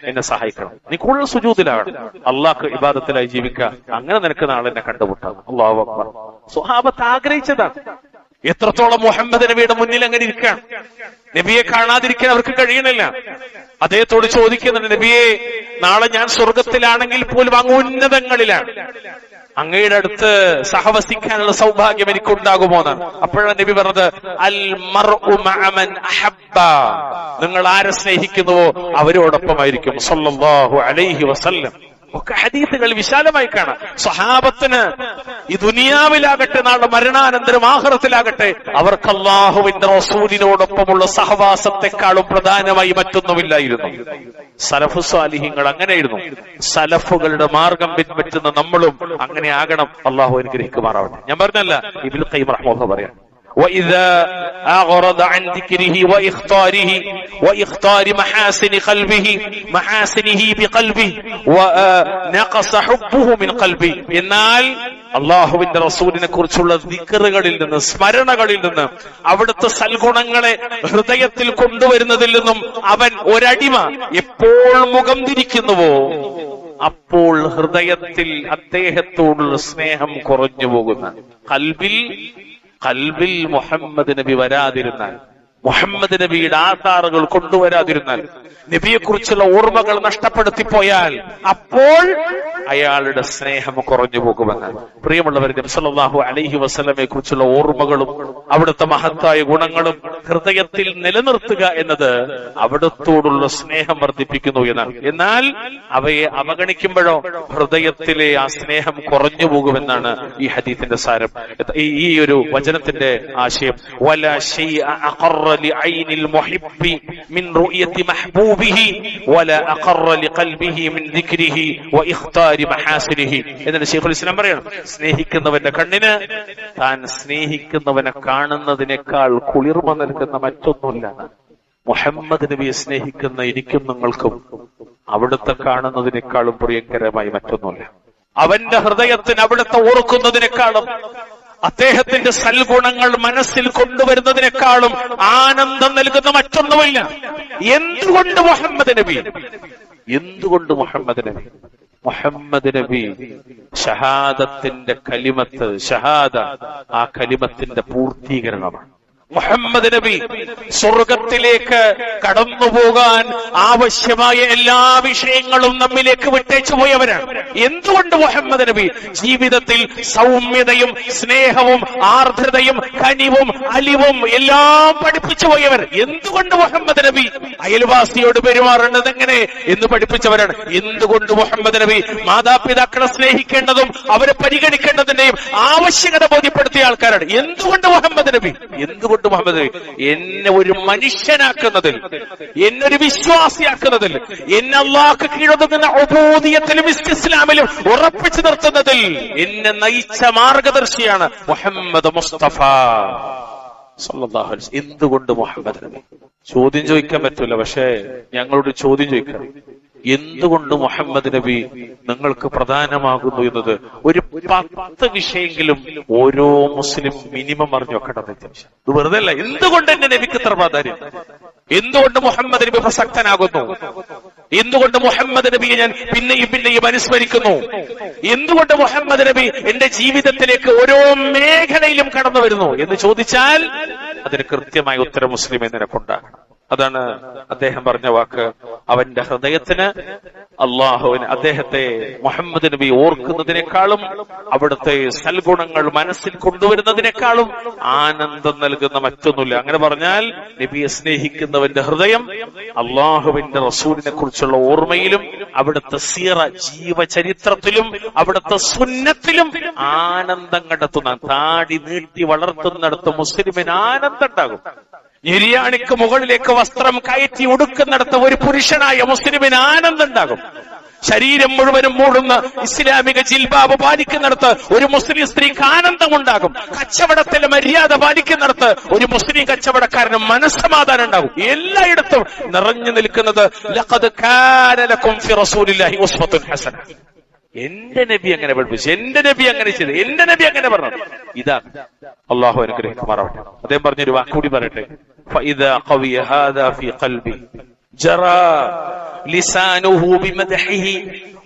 എന്നെ സഹായിക്കണം, നീ കൂടുതൽ സുജൂദിലാകണം, അള്ളാഹ് ഇബാദത്തിലായി ജീവിക്കുക, അങ്ങനെ നിനക്ക് നാളെ എന്നെ കണ്ടുമുട്ടാം. അല്ലാഹു അക്ബർ. സ്വഹാബത്ത് ആഗ്രഹിച്ചതാണ്. എത്രത്തോളം മുഹമ്മദ് നബിയുടെ മുന്നിൽ അങ്ങനെ ഇരിക്കുകയാണ്. നബിയെ കാണാതിരിക്കാൻ അവർക്ക് കഴിയണില്ല. അദ്ദേഹത്തോട് ചോദിക്കുന്നുണ്ട്, നബിയെ നാളെ ഞാൻ സ്വർഗത്തിലാണെങ്കിൽ പോലും അങ്ങ് ഉന്നതങ്ങളിലാണ്, അങ്ങയുടെ അടുത്ത് സഹവസിക്കാനുള്ള സൗഭാഗ്യം എനിക്കുണ്ടാകുമോ എന്നാണ്. അപ്പോഴാണ് നബി പറഞ്ഞത്, അൽ മർഉ മഅ മൻ അഹബ്ബ, നിങ്ങൾ ആരെ സ്നേഹിക്കുന്നുവോ അവരോടൊപ്പമായിരിക്കും സല്ലല്ലാഹു അലൈഹി വസല്ലം. ഒക്കെ ഹദീസുകൾ വിശാലമായി കാണാം. സ്വഹാബത്തിന് ഈ ദുനിയാവിലാകട്ടെ നാളെ മരണാനന്തരം ആഖിറത്തിലാകട്ടെ അവർക്ക് അല്ലാഹുവിന്റെ റസൂലിനോടൊപ്പമുള്ള സഹവാസത്തെക്കാളും പ്രധാനമായി മറ്റൊന്നുമില്ലായിരുന്നു. സലഫു സാലിഹീങ്ങൾ അങ്ങനെയായിരുന്നു. സലഫുകളുടെ മാർഗം പിൻപറ്റുന്ന നമ്മളും അങ്ങനെ ആകണം. അല്ലാഹു അനുഗ്രഹിക്കുമാറാവട്ടെ. ഞാൻ പറഞ്ഞല്ല, ഇബ്നുൽ ഖയ്യിം റഹ്മത്തുള്ളാഹി പറയാം, وإذا أعرض عن ذكره وإختار محاسنه بقلبه ونقص حبه من قلبه. എന്നാൽ അള്ളാഹുവിന്റെ റസൂലിനെ കുറിച്ചുള്ള ദിക്റുകളിൽ നിന്ന്, സ്മരണകളിൽ നിന്ന്, അവിടുത്തെ സൽഗുണങ്ങളെ ഹൃദയത്തിൽ കൊണ്ടുവരുന്നതിൽ നിന്നും അവൻ ഒരടിമ എപ്പോൾ മുഖം തിരിക്കുന്നുവോ അപ്പോൾ ഹൃദയത്തിൽ അദ്ദേഹത്തോടുള്ള സ്നേഹം കുറഞ്ഞു പോകുന്ന, കൽബിൽ മുഹമ്മദ് നബി വരാതിരുന്നാൽ, മുഹമ്മദ് നബിയുടെ ആധാറുകൾ കൊണ്ടുവരാതിരുന്നാൽ, നബിയെക്കുറിച്ചുള്ള ഓർമ്മകൾ നഷ്ടപ്പെടുത്തിപ്പോയാൽ അപ്പോൾ അയാളുടെ സ്നേഹം കുറഞ്ഞു പോകുമെന്നാണ്. പ്രിയമുള്ളവർ, നബി സല്ലല്ലാഹു അലൈഹി വസല്ലമയെ കുറിച്ചുള്ള ഓർമ്മകളും അവിടുത്തെ മഹത്തായ ഗുണങ്ങളും ഹൃദയത്തിൽ നിലനിർത്തുക എന്നത് അവിടത്തോടുള്ള സ്നേഹം വർദ്ധിപ്പിക്കുന്നു എന്നാണ്. എന്നാൽ അവയെ അവഗണിക്കുമ്പോഴോ ഹൃദയത്തിലെ ആ സ്നേഹം കുറഞ്ഞു പോകുമെന്നാണ് ഈ ഹദീസിന്റെ സാരം. ഈ ഒരു വചനത്തിന്റെ ആശയം, വലാ ശൈഅ അഖറ ലിഐനിൽ മുഹിബ്ബി മിൻ റുയതി മഹ്ബൂബിഹി വലാ അഖറ ലിഖൽബിഹി മിൻ ദിക്രിഹി വഇഖ്താരി മഹാസിനിഹി. എന്നിട്ട് ശൈഖുൽ ഇസ്ലാം പറയണം, സ്നേഹിക്കുന്നവന്റെ കണ്ണിന് താൻ സ്നേഹിക്കുന്നവനെ കാണുന്നതിനേക്കാൾ കുളിർമ നൽകുന്ന മറ്റൊന്നുമില്ല. മുഹമ്മദ് നബിയെ സ്നേഹിക്കുന്ന എനിക്കും നിങ്ങൾക്കും അവിടുത്തെ കാണുന്നതിനേക്കാളും പ്രിയങ്കരമായി മറ്റൊന്നുമില്ല. അവന്റെ ഹൃദയത്തിന് അവിടുത്തെ ഓർക്കുന്നതിനേക്കാളും അദ്ദേഹത്തിന്റെ സൽഗുണങ്ങൾ മനസ്സിൽ കൊണ്ടുവരുന്നതിനേക്കാളും ആനന്ദം നൽകുന്ന മറ്റൊന്നുമില്ല. എന്തുകൊണ്ട് മുഹമ്മദ് നബി? എന്തുകൊണ്ട് മുഹമ്മദ് നബി? മുഹമ്മദ് നബി ഷഹാദത്തിന്റെ കലിമത്ത്, ഷഹാദ ആ കലിമത്തിന്റെ പൂർത്തീകരണമാണ്. മുഹമ്മദ് നബി സ്വർഗത്തിലേക്ക് കടന്നുപോകാൻ ആവശ്യമായ എല്ലാ വിഷയങ്ങളും നമ്മിലേക്ക് വിട്ടേച്ചു പോയവരാണ്. എന്തുകൊണ്ട് മുഹമ്മദ് നബി ജീവിതത്തിൽ സൗമ്യതയും സ്നേഹവും ആർദ്രതയും കനിവും അലിവും എല്ലാം പഠിപ്പിച്ചു പോയവർ? എന്തുകൊണ്ട് മുഹമ്മദ് നബി അയൽവാസിയോട് പെരുമാറേണ്ടത് എങ്ങനെ എന്ന് പഠിപ്പിച്ചവരാണ്. എന്തുകൊണ്ട് മുഹമ്മദ് നബി മാതാപിതാക്കളെ സ്നേഹിക്കേണ്ടതും അവരെ പരിഗണിക്കേണ്ടതിന്റെയും ആവശ്യകത ബോധ്യപ്പെടുത്തിയ ആൾക്കാരാണ്. എന്തുകൊണ്ട് മുഹമ്മദ് നബി? എന്തുകൊണ്ട് മുഹമ്മദ് നബി എന്നെ ഒരു മനുഷ്യനാക്കുന്നതിൽ, എന്നൊരു വിശ്വാസിയാക്കുന്നതിൽ, എന്നെ അല്ലാഹുക്ക് കീഴൊതുങ്ങുന്ന ഉബൂദിയത്തിലും ഇസ്തിസ്ലാമിലും ഉറപ്പിച്ചു നിർത്തുന്നതിൽ എന്നെ നയിച്ച മാർഗദർശിയാണ് മുഹമ്മദ് മുസ്തഫ സല്ലല്ലാഹു അലൈഹി വസല്ലം. എന്തുകൊണ്ട് മുഹമ്മദ് നബി? ചോദ്യം ചോദിക്കാൻ പറ്റൂല, പക്ഷേ ഞങ്ങളോട് ചോദ്യം ചോദിക്കണം. എന്തുകൊണ്ട് മുഹമ്മദ് നബി നിങ്ങൾക്ക് പ്രധാനമാകുന്നു എന്നത് ഒരു 10 വിഷയെങ്കിലും ഓരോ മുസ്ലിം മിനിമം അറിഞ്ഞു വെക്കേണ്ടത്. ഇത് വെറുതെ അല്ല. എന്തുകൊണ്ട് എന്റെ നബിക്ക് ഇത്ര പ്രാധാന്യം? എന്തുകൊണ്ട് മുഹമ്മദ് നബി പ്രസക്തനാകുന്നു? എന്തുകൊണ്ട് മുഹമ്മദ് നബിയെ ഞാൻ പിന്നെയും അനുസ്മരിക്കുന്നു? എന്തുകൊണ്ട് മുഹമ്മദ് നബി എന്റെ ജീവിതത്തിലേക്ക് ഓരോ മേഖലയിലും കടന്നു വരുന്നു എന്ന് ചോദിച്ചാൽ അതിന് കൃത്യമായ ഉത്തരം മുസ്ലിം നിനക്കുണ്ടാകണം. അതാണ് അദ്ദേഹം പറഞ്ഞ വാക്ക്. അവന്റെ ഹൃദയത്തിന് അള്ളാഹുവിന് അദ്ദേഹത്തെ മുഹമ്മദ് നബി ഓർക്കുന്നതിനേക്കാളും അവിടുത്തെ സൽഗുണങ്ങൾ മനസ്സിൽ കൊണ്ടുവരുന്നതിനേക്കാളും ആനന്ദം നൽകുന്ന മറ്റൊന്നുമില്ല. അങ്ങനെ പറഞ്ഞാൽ നബിയെ സ്നേഹിക്കുന്നവന്റെ ഹൃദയം അള്ളാഹുവിന്റെ റസൂലിനെ കുറിച്ചുള്ള ഓർമ്മയിലും അവിടുത്തെ സീറ ജീവചരിത്രത്തിലും അവിടുത്തെ സുന്നത്തിലും ആനന്ദം കണ്ടെത്തുന്ന, താടി നീട്ടി വളർത്തുന്നിടത്ത് മുസ്ലിമിന് ആനന്ദം ഉണ്ടാകും. നിര്യാണിക്ക് മുകളിലേക്ക് വസ്ത്രം കയറ്റി ഉടുക്കുന്നിടത്ത് ഒരു പുരുഷനായ മുസ്ലിമിന് ആനന്ദം ഉണ്ടാകും. ശരീരം മുഴുവനും മൂടുന്ന ഇസ്ലാമിക ജിൽബാബ് പാലിക്കുന്നിടത്ത് ഒരു മുസ്ലിം സ്ത്രീക്ക് ആനന്ദമുണ്ടാകും. കച്ചവടത്തിലെ മര്യാദ പാലിക്കുന്നിടത്ത് ഒരു മുസ്ലിം കച്ചവടക്കാരന് മനസ്സമാധാനം ഉണ്ടാകും. എല്ലായിടത്തും നിറഞ്ഞു നിൽക്കുന്നത് ലഖദ് കാന ലക്കും ഫി റസൂലില്ലാഹി ഉസ്വത്തുൻ ഹസന. എന്റെ നബി അങ്ങനെ പഠിപ്പിച്ചു, എന്റെ നബി അങ്ങനെ ചെയ്തു, എന്റെ നബി അങ്ങനെ പറഞ്ഞു. ഇതാണ് അള്ളാഹു അനുഗ്രഹിക്കുമാറാവട്ടെ. അദ്ദേഹം പറഞ്ഞൊരു വാക്കുകൂടി പറയട്ടെ. فإذا قوي هذا في قلبي جرى لسانه بمدحه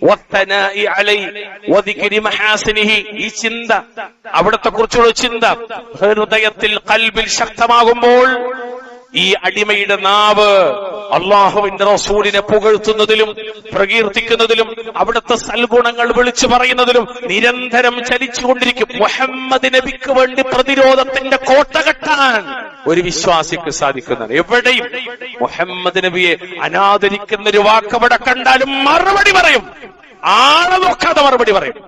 والثناء عليه وذكر محاسنه. ഈ ചിന്ത, അവിടത്തെ കുറിച്ചുള്ള ചിന്ത ഹൃദയത്തിൽ ഖൽബിൽ ശക്തമാകുമ്പോൾ ഈ അടിമയുടെ നാവ് അള്ളാഹുവിന്റെ റസൂലിനെ പുകഴ്ത്തുന്നതിലും പ്രകീർത്തിക്കുന്നതിലും അവിടുത്തെ സൽഗുണങ്ങൾ വിളിച്ചു പറയുന്നതിലും നിരന്തരം ചലിച്ചുകൊണ്ടിരിക്കും. മുഹമ്മദ് നബിക്ക് വേണ്ടി പ്രതിരോധത്തിന്റെ കോട്ട കെട്ടാൻ ഒരു വിശ്വാസിക്ക് സാധിക്കുന്നതാണ്. എവിടെയും മുഹമ്മദ് നബിയെ അനാദരിക്കുന്ന ഒരു വാക്ക് അവിടെ കണ്ടാലും മറുപടി പറയും. ആളെ നോക്കാതെ മറുപടി പറയും.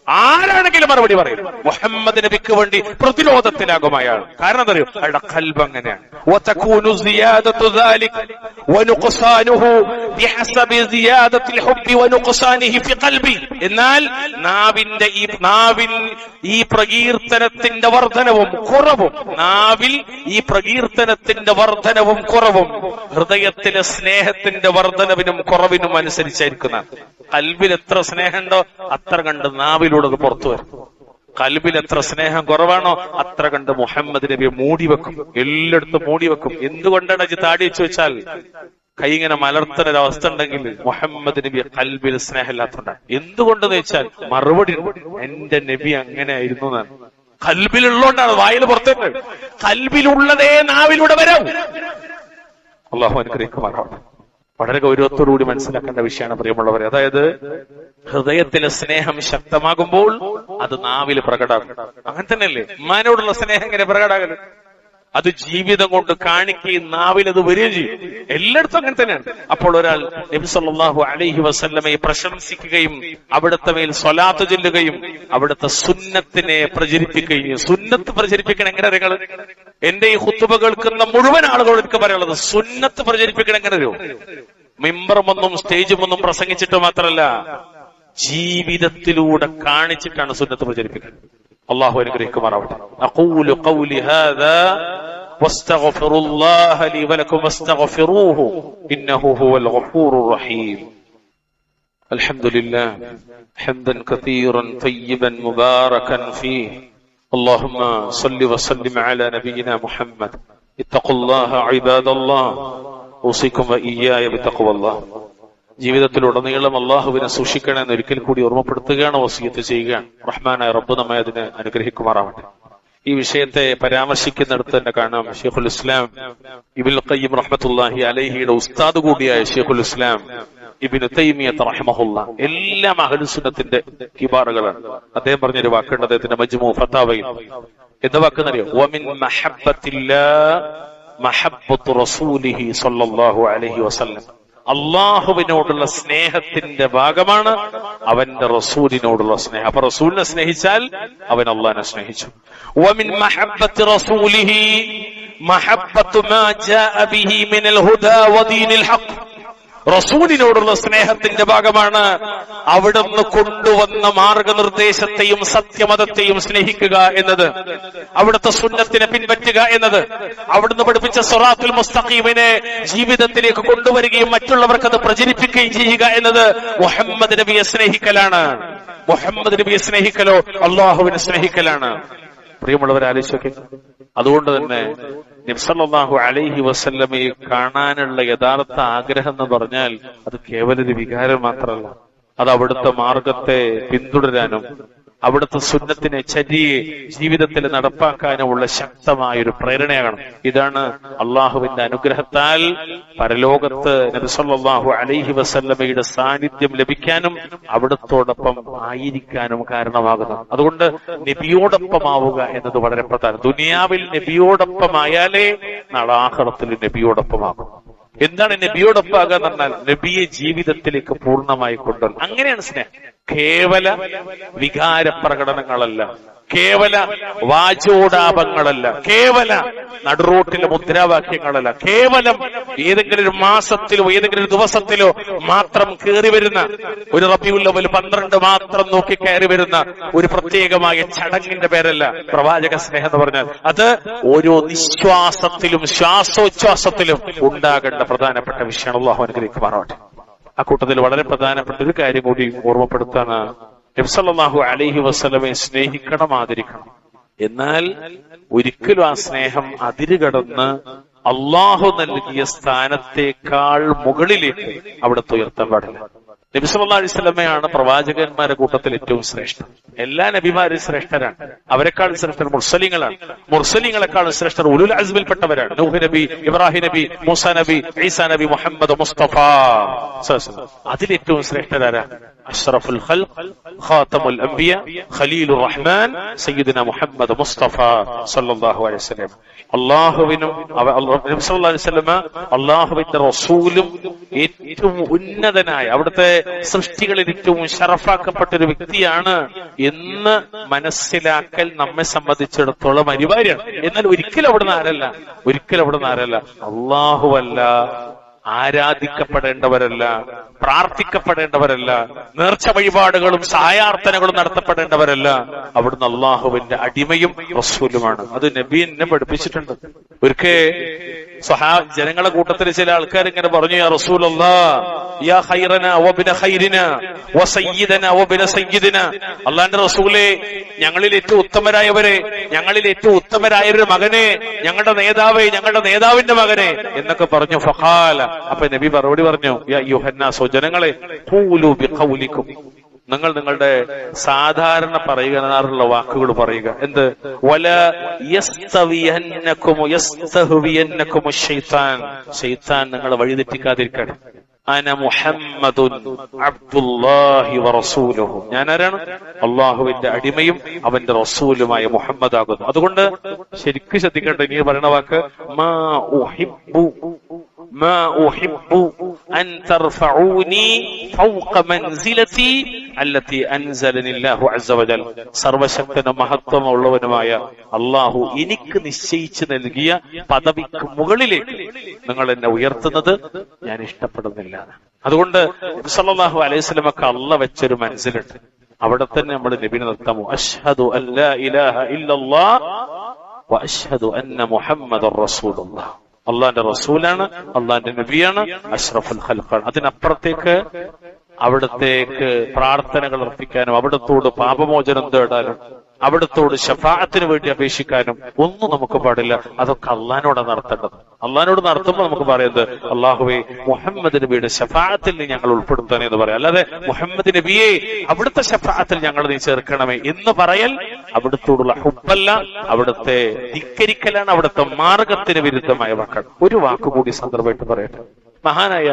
ആരാണെങ്കിലും മറുപടി പറയും. മുഹമ്മദ് നബിക്ക് വേണ്ടി പ്രതിരോധത്തിലാകും അയാൾ. കാരണം എന്താ അറിയോ? അയാളുടെ ഖൽബ് അങ്ങനെയാണ്. എന്നാൽ നാവിന്റെ ഈ പ്രകീർത്തനത്തിന്റെ വർധനവും കുറവും, നാവിൽ ഈ പ്രകീർത്തനത്തിന്റെ വർധനവും കുറവും ഹൃദയത്തിലെ സ്നേഹത്തിന്റെ വർധനവിനും കുറവിനും അനുസരിച്ചായിരിക്കുന്ന. ഖൽബിൽ എത്ര സ്നേഹമുണ്ടോ അത്ര കണ്ട് നാവിലൂടെ അത് പുറത്തു വരും. ഖൽബിൽ എത്ര സ്നേഹം കുറവാണോ അത്ര കണ്ട് മുഹമ്മദ് നബിയെ മൂടിവെക്കും, എല്ലായിടത്തും മൂടിവെക്കും. എന്തുകൊണ്ടാണ് ഇത് താടി വെച്ച് വെച്ചാൽ കൈ ഇങ്ങനെ മലർത്തുന്ന ഒരവസ്ഥ ഉണ്ടെങ്കിൽ മുഹമ്മദ് നബി ഖൽബിൽ സ്നേഹമില്ലാത്തതുകൊണ്ടാണ്. എന്തുകൊണ്ടെന്ന് വെച്ചാൽ മറുപടി എന്റെ നബി അങ്ങനെ ആയിരുന്നു എന്നാണ്. ഖൽബിലുള്ളതുകൊണ്ടാണ് വായിൽ പുറത്തേക്ക്. ഖൽബിലുള്ളതേ നാവിലൂടെ വരാം. അല്ലാഹു അനുഗ്രഹിക്കുമാറാവട്ടെ. വളരെ ഗൗരവത്തോടുകൂടി മനസ്സിലാക്കേണ്ട വിഷയമാണ് പ്രിയമുള്ളവരെ. അതായത് ഹൃദയത്തിലെ സ്നേഹം ശക്തമാകുമ്പോൾ അത് നാവിൽ പ്രകടമാകും. അങ്ങനെ തന്നെയല്ലേ ഉമ്മാനോടുള്ള സ്നേഹം എങ്ങനെ പ്രകടമാകല്? അത് ജീവിതം കൊണ്ട് കാണിക്കുകയും നാവിൽ അത് വരികയും ചെയ്യും. എല്ലായിടത്തും അങ്ങനെ തന്നെയാണ്. അപ്പോൾ ഒരാൾ നബി സല്ലല്ലാഹു അലൈഹി വസല്ലമയെ പ്രശംസിക്കുകയും അവിടുത്തെ മേൽ സ്വലാത്ത് ചൊല്ലുകയും അവിടുത്തെ സുന്നത്തിനെ പ്രചരിപ്പിക്കുകയും. സുന്നത്ത് പ്രചരിപ്പിക്കണം എങ്ങനെ നിങ്ങൾ? എന്റെ ഈ ഖുതുബ കേൾക്കുന്ന മുഴുവൻ ആളുകളോട് എനിക്ക് പറയാനുള്ളത് സുന്നത്ത് പ്രചരിപ്പിക്കണം എങ്ങനെ അറിയോ? മിമ്പറുമൊന്നും സ്റ്റേജുമൊന്നും പ്രസംഗിച്ചിട്ട് മാത്രമല്ല, ജീവിതത്തിലൂടെ കാണിച്ചിട്ടാണ് സുന്നത്ത് പ്രചരിപ്പിക്കുന്നത്. അല്ലാഹു അനുഗ്രഹിക്കുമാറാവട്ടെ. അഖൂലു ഖൗലി ഹാദാ വസ്തഗ്ഫിറുല്ലാഹ ലി വലക്കും വസ്തഗ്ഫിറൂഹു ഇന്നഹു ഹുവൽ ഗഫൂറുർ റഹീം. അൽഹംദുലില്ലാഹ് ഹംദൻ കതീറൻ തയ്യിബൻ മുബാറകൻ ഫീഹി. اللهم صل وسلم على نبينا محمد. اتقوا الله عباد الله. اوصيكم واياي بتقوى الله. ജീവിതത്തിലുടനീളം അള്ളാഹുവിനെ സൂക്ഷിക്കണമെന്ന് ഒരിക്കൽ കൂടി ഓർമ്മപ്പെടുത്തുകയാണ്, വസിയത്ത് ചെയ്യുകയാണ്. റഹ്മാനായ റബ്ബ് നമ്മെ അതിനെ അനുഗ്രഹിക്കുമാറാവട്ടെ. ഈ വിഷയത്തെ പരാമർശിക്കുന്നിടത്ത് തന്നെ കാണാം, ശൈഖുൽ ഇസ്ലാം ഇബ്നുൽ ഖയ്യിം റഹ്മത്തുള്ളാഹി അലൈഹിയുടെ ഉസ്താദ് കൂടിയായ ശൈഖുൽ ഇസ്ലാം ഇബ്നു തൈമിയ്യത്ത് റഹിമഹുല്ലാഹ് എല്ലാം അഹ്ലുസുന്നത്തിന്റെ കിബാറുകളാണ്. അദ്ദേഹം പറഞ്ഞൊരു വാക്കുണ്ട് അദ്ദേഹത്തിന്റെ മജ്മൂ ഫതാവയിൽ. എന്താ വാക്കെന്നറിയോ? വമിൻ മഹബ്ബത്തില്ലാഹ് മഹബ്ബത്തു റസൂലിഹി സ്വല്ലല്ലാഹു അലൈഹി വസല്ലം. അള്ളാഹുവിനോടുള്ള സ്നേഹത്തിന്റെ ഭാഗമാണ് അവന്റെ റസൂലിനോടുള്ള സ്നേഹം. അപ്പൊ റസൂലിനെ സ്നേഹിച്ചാൽ അവൻ അള്ളാഹിനെ സ്നേഹിച്ചു. വമിൻ മഹബ്ബത്തി റസൂലിഹി മഹബ്ബത്തു മാ ജാഅ ബിഹി മിനൽ ഹുദാ വദീനിൽ ഹഖ്. റസൂലിനോടുള്ള സ്നേഹത്തിന്റെ ഭാഗമാണ് അവിടുന്ന് കൊണ്ടുവന്ന മാർഗനിർദ്ദേശത്തെയും സത്യമതത്തെയും സ്നേഹിക്കുക എന്നത്, അവിടുത്തെ സുന്നത്തിനെ പിൻപറ്റുക എന്നത്, അവിടുന്ന് പഠിപ്പിച്ച സിറാത്തുൽ മുസ്തഖീമിനെ ജീവിതത്തിലേക്ക് കൊണ്ടുവരികയും മറ്റുള്ളവർക്ക് അത് പ്രചരിപ്പിക്കുകയും ചെയ്യുക എന്നത് മുഹമ്മദ് നബിയെ സ്നേഹിക്കലാണ്. മുഹമ്മദ് നബിയെ സ്നേഹിക്കലോ അള്ളാഹുവിനെ സ്നേഹിക്കലാണ്. പ്രിയമുള്ളവരെ ആലോചിച്ചൊക്കെ. അതുകൊണ്ട് തന്നെ നബി സല്ലല്ലാഹു അലൈഹി വസല്ലമയെ കാണാനുള്ള യഥാർത്ഥ ആഗ്രഹം എന്ന് പറഞ്ഞാൽ അത് കേവല ഒരു വികാരം മാത്രമല്ല, അത് അവിടുത്തെ മാർഗത്തെ പിന്തുടരാനും അവിടുത്തെ സുന്നത്തിനെ ചര്യയെ ജീവിതത്തിൽ നടപ്പാക്കാനുമുള്ള ശക്തമായൊരു പ്രേരണയാണ്. ഇതാണ് അള്ളാഹുവിന്റെ അനുഗ്രഹത്താൽ പരലോകത്ത് നബി സല്ലല്ലാഹു അലൈഹി വസല്ലമയുടെ സാന്നിധ്യം ലഭിക്കാനും അവിടത്തോടൊപ്പം ആയിരിക്കാനും കാരണമാകുന്നത്. അതുകൊണ്ട് നബിയോടൊപ്പമാവുക എന്നത് വളരെ പ്രധാനം. ദുനിയാവിൽ നബിയോടൊപ്പമായാലേ നാളെ ആഖിറത്തിൽ നബിയോടൊപ്പമാകും. എന്താണ് നബിയോടൊപ്പമാകുക എന്ന് പറഞ്ഞാൽ? നബിയെ ജീവിതത്തിലേക്ക് പൂർണ്ണമായി കൊണ്ടുവരണം. അങ്ങനെയാണ് സ്നേഹം. കേവല വികാര പ്രകടനങ്ങളല്ല, കേവല വാചോടാപങ്ങളല്ല, കേവല നടുറോട്ടിലെ മുദ്രാവാക്യങ്ങളല്ല, കേവലം ഏതെങ്കിലും ഒരു മാസത്തിലോ ഏതെങ്കിലും ഒരു ദിവസത്തിലോ മാത്രം കയറി വരുന്ന ഒരു റബീഉൽ അവ്വൽ 12 മാത്രം നോക്കി കയറി വരുന്ന ഒരു പ്രത്യേകമായ ചടങ്ങിന്റെ പേരല്ല പ്രവാചക സ്നേഹം എന്ന് പറഞ്ഞാൽ. അത് ഓരോ നിശ്വാസത്തിലും ശ്വാസോച്ഛ്വാസത്തിലും ഉണ്ടാകേണ്ട പ്രധാനപ്പെട്ട വിഷയമാണ്. അല്ലാഹു അനുഗ്രഹിക്കുമാറാവട്ടെ. ആ കൂട്ടത്തിൽ വളരെ പ്രധാനപ്പെട്ട ഒരു കാര്യം കൂടി ഓർമ്മപ്പെടുത്താണ്. നബി സല്ലല്ലാഹു അലൈഹി വസല്ലമയെ സ്നേഹിക്കണം, ആദരിക്കണം. എന്നാൽ ഒരിക്കലും ആ സ്നേഹം അതിരുകടന്ന് അള്ളാഹു നൽകിയ സ്ഥാനത്തേക്കാൾ മുകളിലേക്ക് അവിടുത്തെ ഉയർത്താൻ പാടില്ല. നബി സല്ലല്ലാഹു അലൈഹി വസല്ലമയാണ് പ്രവാചകന്മാരുടെ കൂട്ടത്തിൽ ഏറ്റവും ശ്രേഷ്ഠൻ. എല്ലാ നബിമാരും ശ്രേഷ്ഠരാണ്. അവരെക്കാൾ ശ്രേഷ്ഠർ മുർസലിങ്ങളാണ്. മുർസലിങ്ങളെക്കാളും ശ്രേഷ്ഠർ ഉലുൽ അസ്മിൽപ്പെട്ടവരാണ്. നൂഹ് നബി, ഇബ്രാഹിം നബി, മൂസ നബി, ഈസാ നബി, മുഹമ്മദ് മുസ്തഫ. അതിലേറ്റവും ശ്രേഷ്ഠരാരാ? അഷ്റഫുൽ ഖൽഖ്, ഖാതമുൽ അംബിയ, ഖലീലുർ റഹ്മാൻ, സയ്യിദുന മുഹമ്മദ് മുസ്തഫ സല്ലല്ലാഹു അലൈഹി വസല്ലം. അല്ലാഹുവിനും നബി സല്ലല്ലാഹു അലൈഹി വസല്ലമ അല്ലാഹുവിന്റെ റസൂലും ഏറ്റവും ഉന്നതനായ അവിടുത്തെ സൃഷ്ടികളിൽ ഏറ്റവും ശറഫാക്കപ്പെട്ട ഒരു വ്യക്തിയാണ് എന്ന് മനസ്സിലാക്കൽ നമ്മെ സംബന്ധിച്ചിടത്തോളം അനിവാര്യമാണ്. എന്നാൽ ഒരിക്കലും അവിടുന്ന് ആരല്ല, അല്ലാഹുവല്ല, ആരാധിക്കപ്പെടേണ്ടവരല്ല, പ്രാർത്ഥിക്കപ്പെടേണ്ടവരല്ല, നേർച്ച വഴിപാടുകളും സഹായാർത്ഥനകളും നടത്തപ്പെടേണ്ടവരല്ല. അവിടുന്ന് അള്ളാഹുവിന്റെ അടിമയും റസൂലുമാണ്. അത് നബി എന്നെ പഠിപ്പിച്ചിട്ടുണ്ട്. ഒരിക്കൽ ജനങ്ങളെ കൂട്ടത്തിൽ ചില ആൾക്കാർ ഇങ്ങനെ പറഞ്ഞു, യാ റസൂലല്ലാഹ്, യാ ഖൈറനാ വബിന ഖൈരിനാ വസയ്യിദനാ വബിന സയ്യിദിനാ. അല്ലാഹുവിന്റെ റസൂലേ, ഞങ്ങളിൽ ഏറ്റവും ഉത്തമരായവരെ, ഞങ്ങളിൽ ഏറ്റവും ഉത്തമരായൊരു മകനെ, ഞങ്ങളുടെ നേതാവേ, ഞങ്ങളുടെ നേതാവിന്റെ മകനെ എന്നൊക്കെ പറഞ്ഞു. ഫഖാല, അപ്പൊ നബി മറുപടി പറഞ്ഞു, യാ അയ്യുഹന്നാസ്, ജനങ്ങളെ, ഖൂലു ബിഖൗലിക്കും, നിങ്ങൾ നിങ്ങളുടെ സാധാരണ പറയുന്ന വാക്കുകൾ പറയുക. എന്ത്? വലാ യസ്തവിയന്നകും യസ്തഹ്വിയന്നകും ശൈത്താൻ, ശൈത്താൻ നിങ്ങളെ വഴിതെറ്റിക്കാതിരിക്കട്ടെ. അന മുഹമ്മദുൻ അബ്ദുല്ലാഹി വറസൂലുഹു, ഞാൻ ആരാണ്? അള്ളാഹുവിന്റെ അടിമയും അവന്റെ റസൂലുമായ മുഹമ്മദ് ആകുന്നു. അതുകൊണ്ട് ശരിക്കും ശ്രദ്ധിക്കേണ്ട ഇനി പറയുന്ന വാക്ക്, മാ ഉഹിബ്ബു അൻ തർഫഊനി ഫൗഖ മൻസിലതി അല്ലതി അൻസലനി അല്ലാഹു അസ്സ വജൽ. സർവശക്തനും മഹത്വമുള്ളവനുമായ അള്ളാഹു എനിക്ക് നിശ്ചയിച്ചു നൽകിയ പദവിക്ക് മുകളിലേക്ക് നിങ്ങൾ എന്നെ ഉയർത്തുന്നത് ഞാൻ ഇഷ്ടപ്പെടുന്നില്ല. അതുകൊണ്ട് നബി സല്ലല്ലാഹു അലൈഹി വസല്ലമക്ക് അള്ളാഹ് വെച്ചൊരു മനസ്സിലുണ്ട്. അവിടെ തന്നെ നമ്മൾ നബിനെ നിർത്താമോ? അഷ്ഹദു അല്ലാ ഇലാഹ ഇല്ലല്ലാഹ് വഅശ്ഹദു അന്ന മുഹമ്മദർ റസൂലുള്ളാഹ്. അള്ളാന്റെ റസൂലാണ്, അള്ളാന്റെ നബിയാണ്, അഷ്റഫുൽ ഖൽഖാണ്. അതിനപ്പുറത്തേക്ക് അവിടത്തേക്ക് പ്രാർത്ഥനകൾ അർപ്പിക്കാനും അവിടത്തോട് പാപമോചനം തേടാനും അവിടത്തോട് ശഫാഅത്തിന് വേണ്ടി അപേക്ഷിക്കാനും ഒന്നും നമുക്ക് പാടില്ല. അതൊക്കെ അള്ളാഹിനോടാണ് നടത്തേണ്ടത്. അള്ളാഹിനോട് നടത്തുമ്പോൾ നമുക്ക് പറയുന്നത്, അള്ളാഹുവേ മുഹമ്മദ് നബിയുടെ ശഫാഅത്തിൽ നീ ഞങ്ങൾ ഉൾപ്പെടുത്തണേ എന്ന് പറയാം. അല്ലാതെ മുഹമ്മദ് നബിയെ അവിടുത്തെ ശഫാഅത്തിൽ ഞങ്ങൾ നീ ചേർക്കണമേ എന്ന് പറയൽ അവിടത്തോടുള്ള ഹുബ്ബല്ല, അവിടുത്തെ ധിക്കരിക്കലാണ്, അവിടുത്തെ മാർഗത്തിന് വിരുദ്ധമായ വാക്കാണ്. ഒരു വാക്കുകൂടി സന്ദർഭമായിട്ട് പറയട്ടെ. മഹാനായ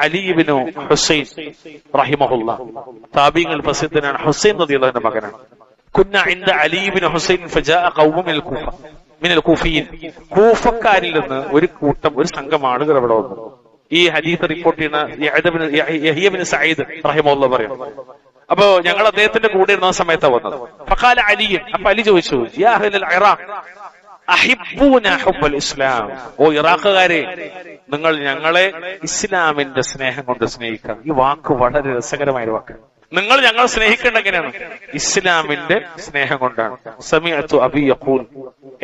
അലി ഇബ്നു ഹുസൈൻ റഹിമഹുല്ലാഹ്, താബീങ്ങൾ പ്രസിദ്ധനാണ്. ഹുസൈൻ റളിയല്ലാഹുവിന്റെ മകനാണ്. കുന്ന ഇൻദ അലി ഇബ്നു ഹുസൈൻ ഫജാഅ ഖൗമുൻ മിനൽ കൂഫിയീൻ. കൂഫക്കാരിൽ നിന്ന് ഒരു കൂട്ടം, ഒരു സംഘം ആളുകൾ അവിടെ വന്നു. ഈ ഹദീസ് റിപ്പോർട്ട് ചെയ്യുന്ന യഹ്യ ഇബ്നു സഈദ് റഹിമഹുല്ലാഹ് പറയും, അപ്പോ ഞങ്ങൾ അദ്ദേഹത്തിന്റെ കൂടെ ഇരുന്ന സമയത്താണ് വന്നത്. ഫഖാല അലി, അപ്പൊ അലി ചോദിച്ചു, യാ അഹ്ലൽ ഇറാഖ് അഹിബ്ബൂന ഹുബ്ബൽ ഇസ്ലാം. ഓ ഇറാഖുകാരെ, നിങ്ങൾ ഞങ്ങളെ ഇസ്ലാമിന്റെ സ്നേഹം കൊണ്ട് സ്നേഹിക്കണം. ഈ വാക്ക് വളരെ രസകരമായ ഒരു വാക്ക്. നിങ്ങൾ ഞങ്ങൾ സ്നേഹിക്കേണ്ട എങ്ങനെയാണ്? ഇസ്ലാമിന്റെ സ്നേഹം കൊണ്ടാണ്. സമീഅതു അബി യഖൂൽ,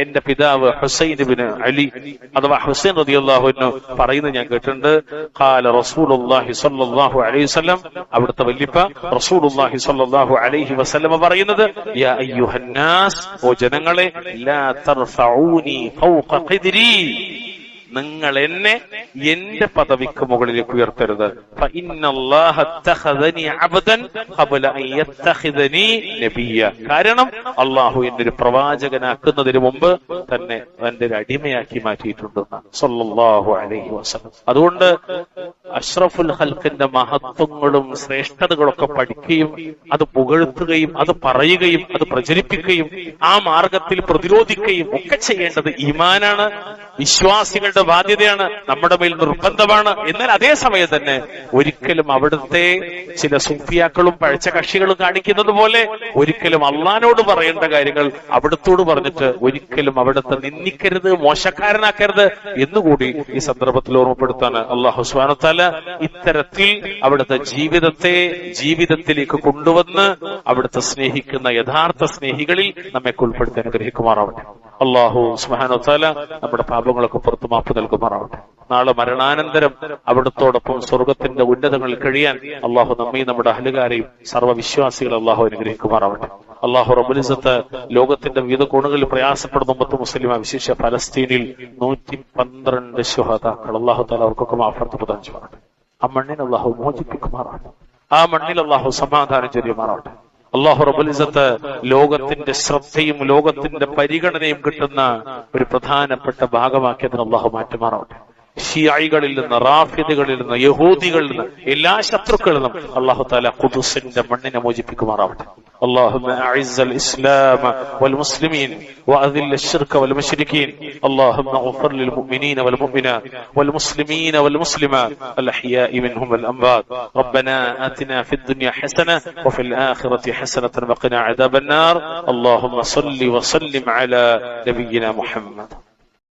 എന്റെ പിതാവ് ഹുസൈൻ ഇബ്നു അലി അഥവാ ഹുസൈൻ റളിയല്ലാഹു അൻഹു പറയുന്നത് ഞാൻ കേട്ടിട്ടുണ്ട്. ഖാല റസൂലുള്ളാഹി സ്വല്ലല്ലാഹു അലൈഹി വസല്ലം, അവിടുത്തെ വല്ലിപ്പ റസൂലുള്ളാഹി സ്വല്ലല്ലാഹു അലൈഹി വസല്ലം പറയുന്നത്, യാ അയ്യുഹന്നാസ്, ഓ ജനങ്ങളെ, ലാ തർഫഊനി ഫൗഖ ഖിദ്രി, നിങ്ങൾ എന്നെ എന്റെ പദവിക്ക് മുകളിലേക്ക് ഉയർത്തരുത്. കാരണം അള്ളാഹു എന്നെ ഒരു പ്രവാചകനാക്കുന്നതിന് മുമ്പ് തന്നെ എന്റെ ഒരു അടിമയാക്കി മാറ്റിയിട്ടുണ്ടെന്ന് സല്ലല്ലാഹു അലൈഹി വസല്ലം. അതുകൊണ്ട് അഷ്റഫുൽ ഖൽഖിന്റെ മഹത്വങ്ങളും ശ്രേഷ്ഠതകളൊക്കെ പഠിക്കുകയും അത് പുകഴ്ത്തുകയും അത് പറയുകയും അത് പ്രചരിപ്പിക്കുകയും ആ മാർഗത്തിൽ പ്രതിരോധിക്കുകയും ഒക്കെ ചെയ്യേണ്ടത് ഈമാനാണ്, വിശ്വാസികളുടെ ബാധ്യതയാണ്, നമ്മുടെ മേൽ നിർബന്ധമാണ്. എന്നാൽ അതേ സമയം തന്നെ ഒരിക്കലും അവിടുത്തെ ചില സൂഫിയാക്കളും പഴച്ച കക്ഷികളും കാണിക്കുന്നത് പോലെ ഒരിക്കലും അള്ളാനോട് പറയേണ്ട കാര്യങ്ങൾ അവിടത്തോട് പറഞ്ഞിട്ട് ഒരിക്കലും അവിടുത്തെ നിന്ദിക്കരുത്, മോശക്കാരനാക്കരുത് എന്നുകൂടി ഈ സന്ദർഭത്തിൽ ഓർമ്മപ്പെടുത്താണ് അല്ലാഹു സുബ്ഹാനഹു വ തആല ഇത്തരത്തിൽ അവിടുത്തെ ജീവിതത്തിലേക്ക് കൊണ്ടുവന്ന് അവിടുത്തെ സ്നേഹിക്കുന്ന യഥാർത്ഥ സ്നേഹികളിൽ നമ്മെ ഉൾപ്പെടുത്തി അനുഗ്രഹിക്കുമാറാവട്ടെ. അല്ലാഹു സുബ്ഹാനഹു വ തആല നമ്മുടെ പാപങ്ങളൊക്കെ പുറത്തു മാപ്പ് നൽകുമാറാവട്ടെ. നാളെ മരണാനന്തരം അവിടത്തോടൊപ്പം സ്വർഗത്തിന്റെ ഉന്നതങ്ങളിൽ കഴിയാൻ അള്ളാഹു നമ്മയും നമ്മുടെ അഹ്ലുകാരെയും സർവ്വവിശ്വാസികളെ അള്ളാഹു അനുഗ്രഹിക്കുമാറാവട്ടെ. അള്ളാഹു റബ്ബുൽ ഇസ്സത്ത് ലോകത്തിന്റെ വിവിധ കോണുകളിൽ പ്രയാസപ്പെടുന്ന ഉമ്മത്ത് മുസ്ലിമ, വിശേഷ ഫലസ്തീനിൽ 112 ശുഹദാക്കൾ, അള്ളാഹു തആല അവർക്കൊക്കെ മാഫറത്ത് പ്രദാനം ചെയ്യട്ടെ. ആ മണ്ണിനെ അള്ളാഹു മോചിപ്പിക്കുമാറാവട്ടെ. ആ മണ്ണിൽ അള്ളാഹു സമാധാനം ചൊരിയുമാറാവട്ടെ. അല്ലാഹു റബ്ബുൽ ഇസ്സത്ത് ലോകത്തിന്റെ ശ്രദ്ധയും ലോകത്തിന്റെ പരിഗണനയും കിട്ടുന്ന ഒരു പ്രധാനപ്പെട്ട ഭാഗമാക്കിയതിന് അള്ളാഹു മാറ്റുമാറാവട്ടെ. ഷിയായികളിൽ നിന്ന്, റാഫിദുകളിൽ നിന്ന്, യഹൂദികളിൽ നിന്ന്, എല്ലാ ശത്രുക്കളിൽ നിന്നും അല്ലാഹു തആല ഖുദ്സിന്റെ മണ്ണിനെ മോചിപ്പിക്കുമാറാവട്ടെ. اللهم أعز الإسلام والمسلمين وأذل الشرك والمشركين. اللهم اغفر للمؤمنين والمؤمنات والمسلمين والمسلمات الأحياء منهم والأموات. ربنا آتنا في الدنيا حسنة وفي الآخرة حسنة وقنا عذاب النار. اللهم صل وسلم على نبينا محمد.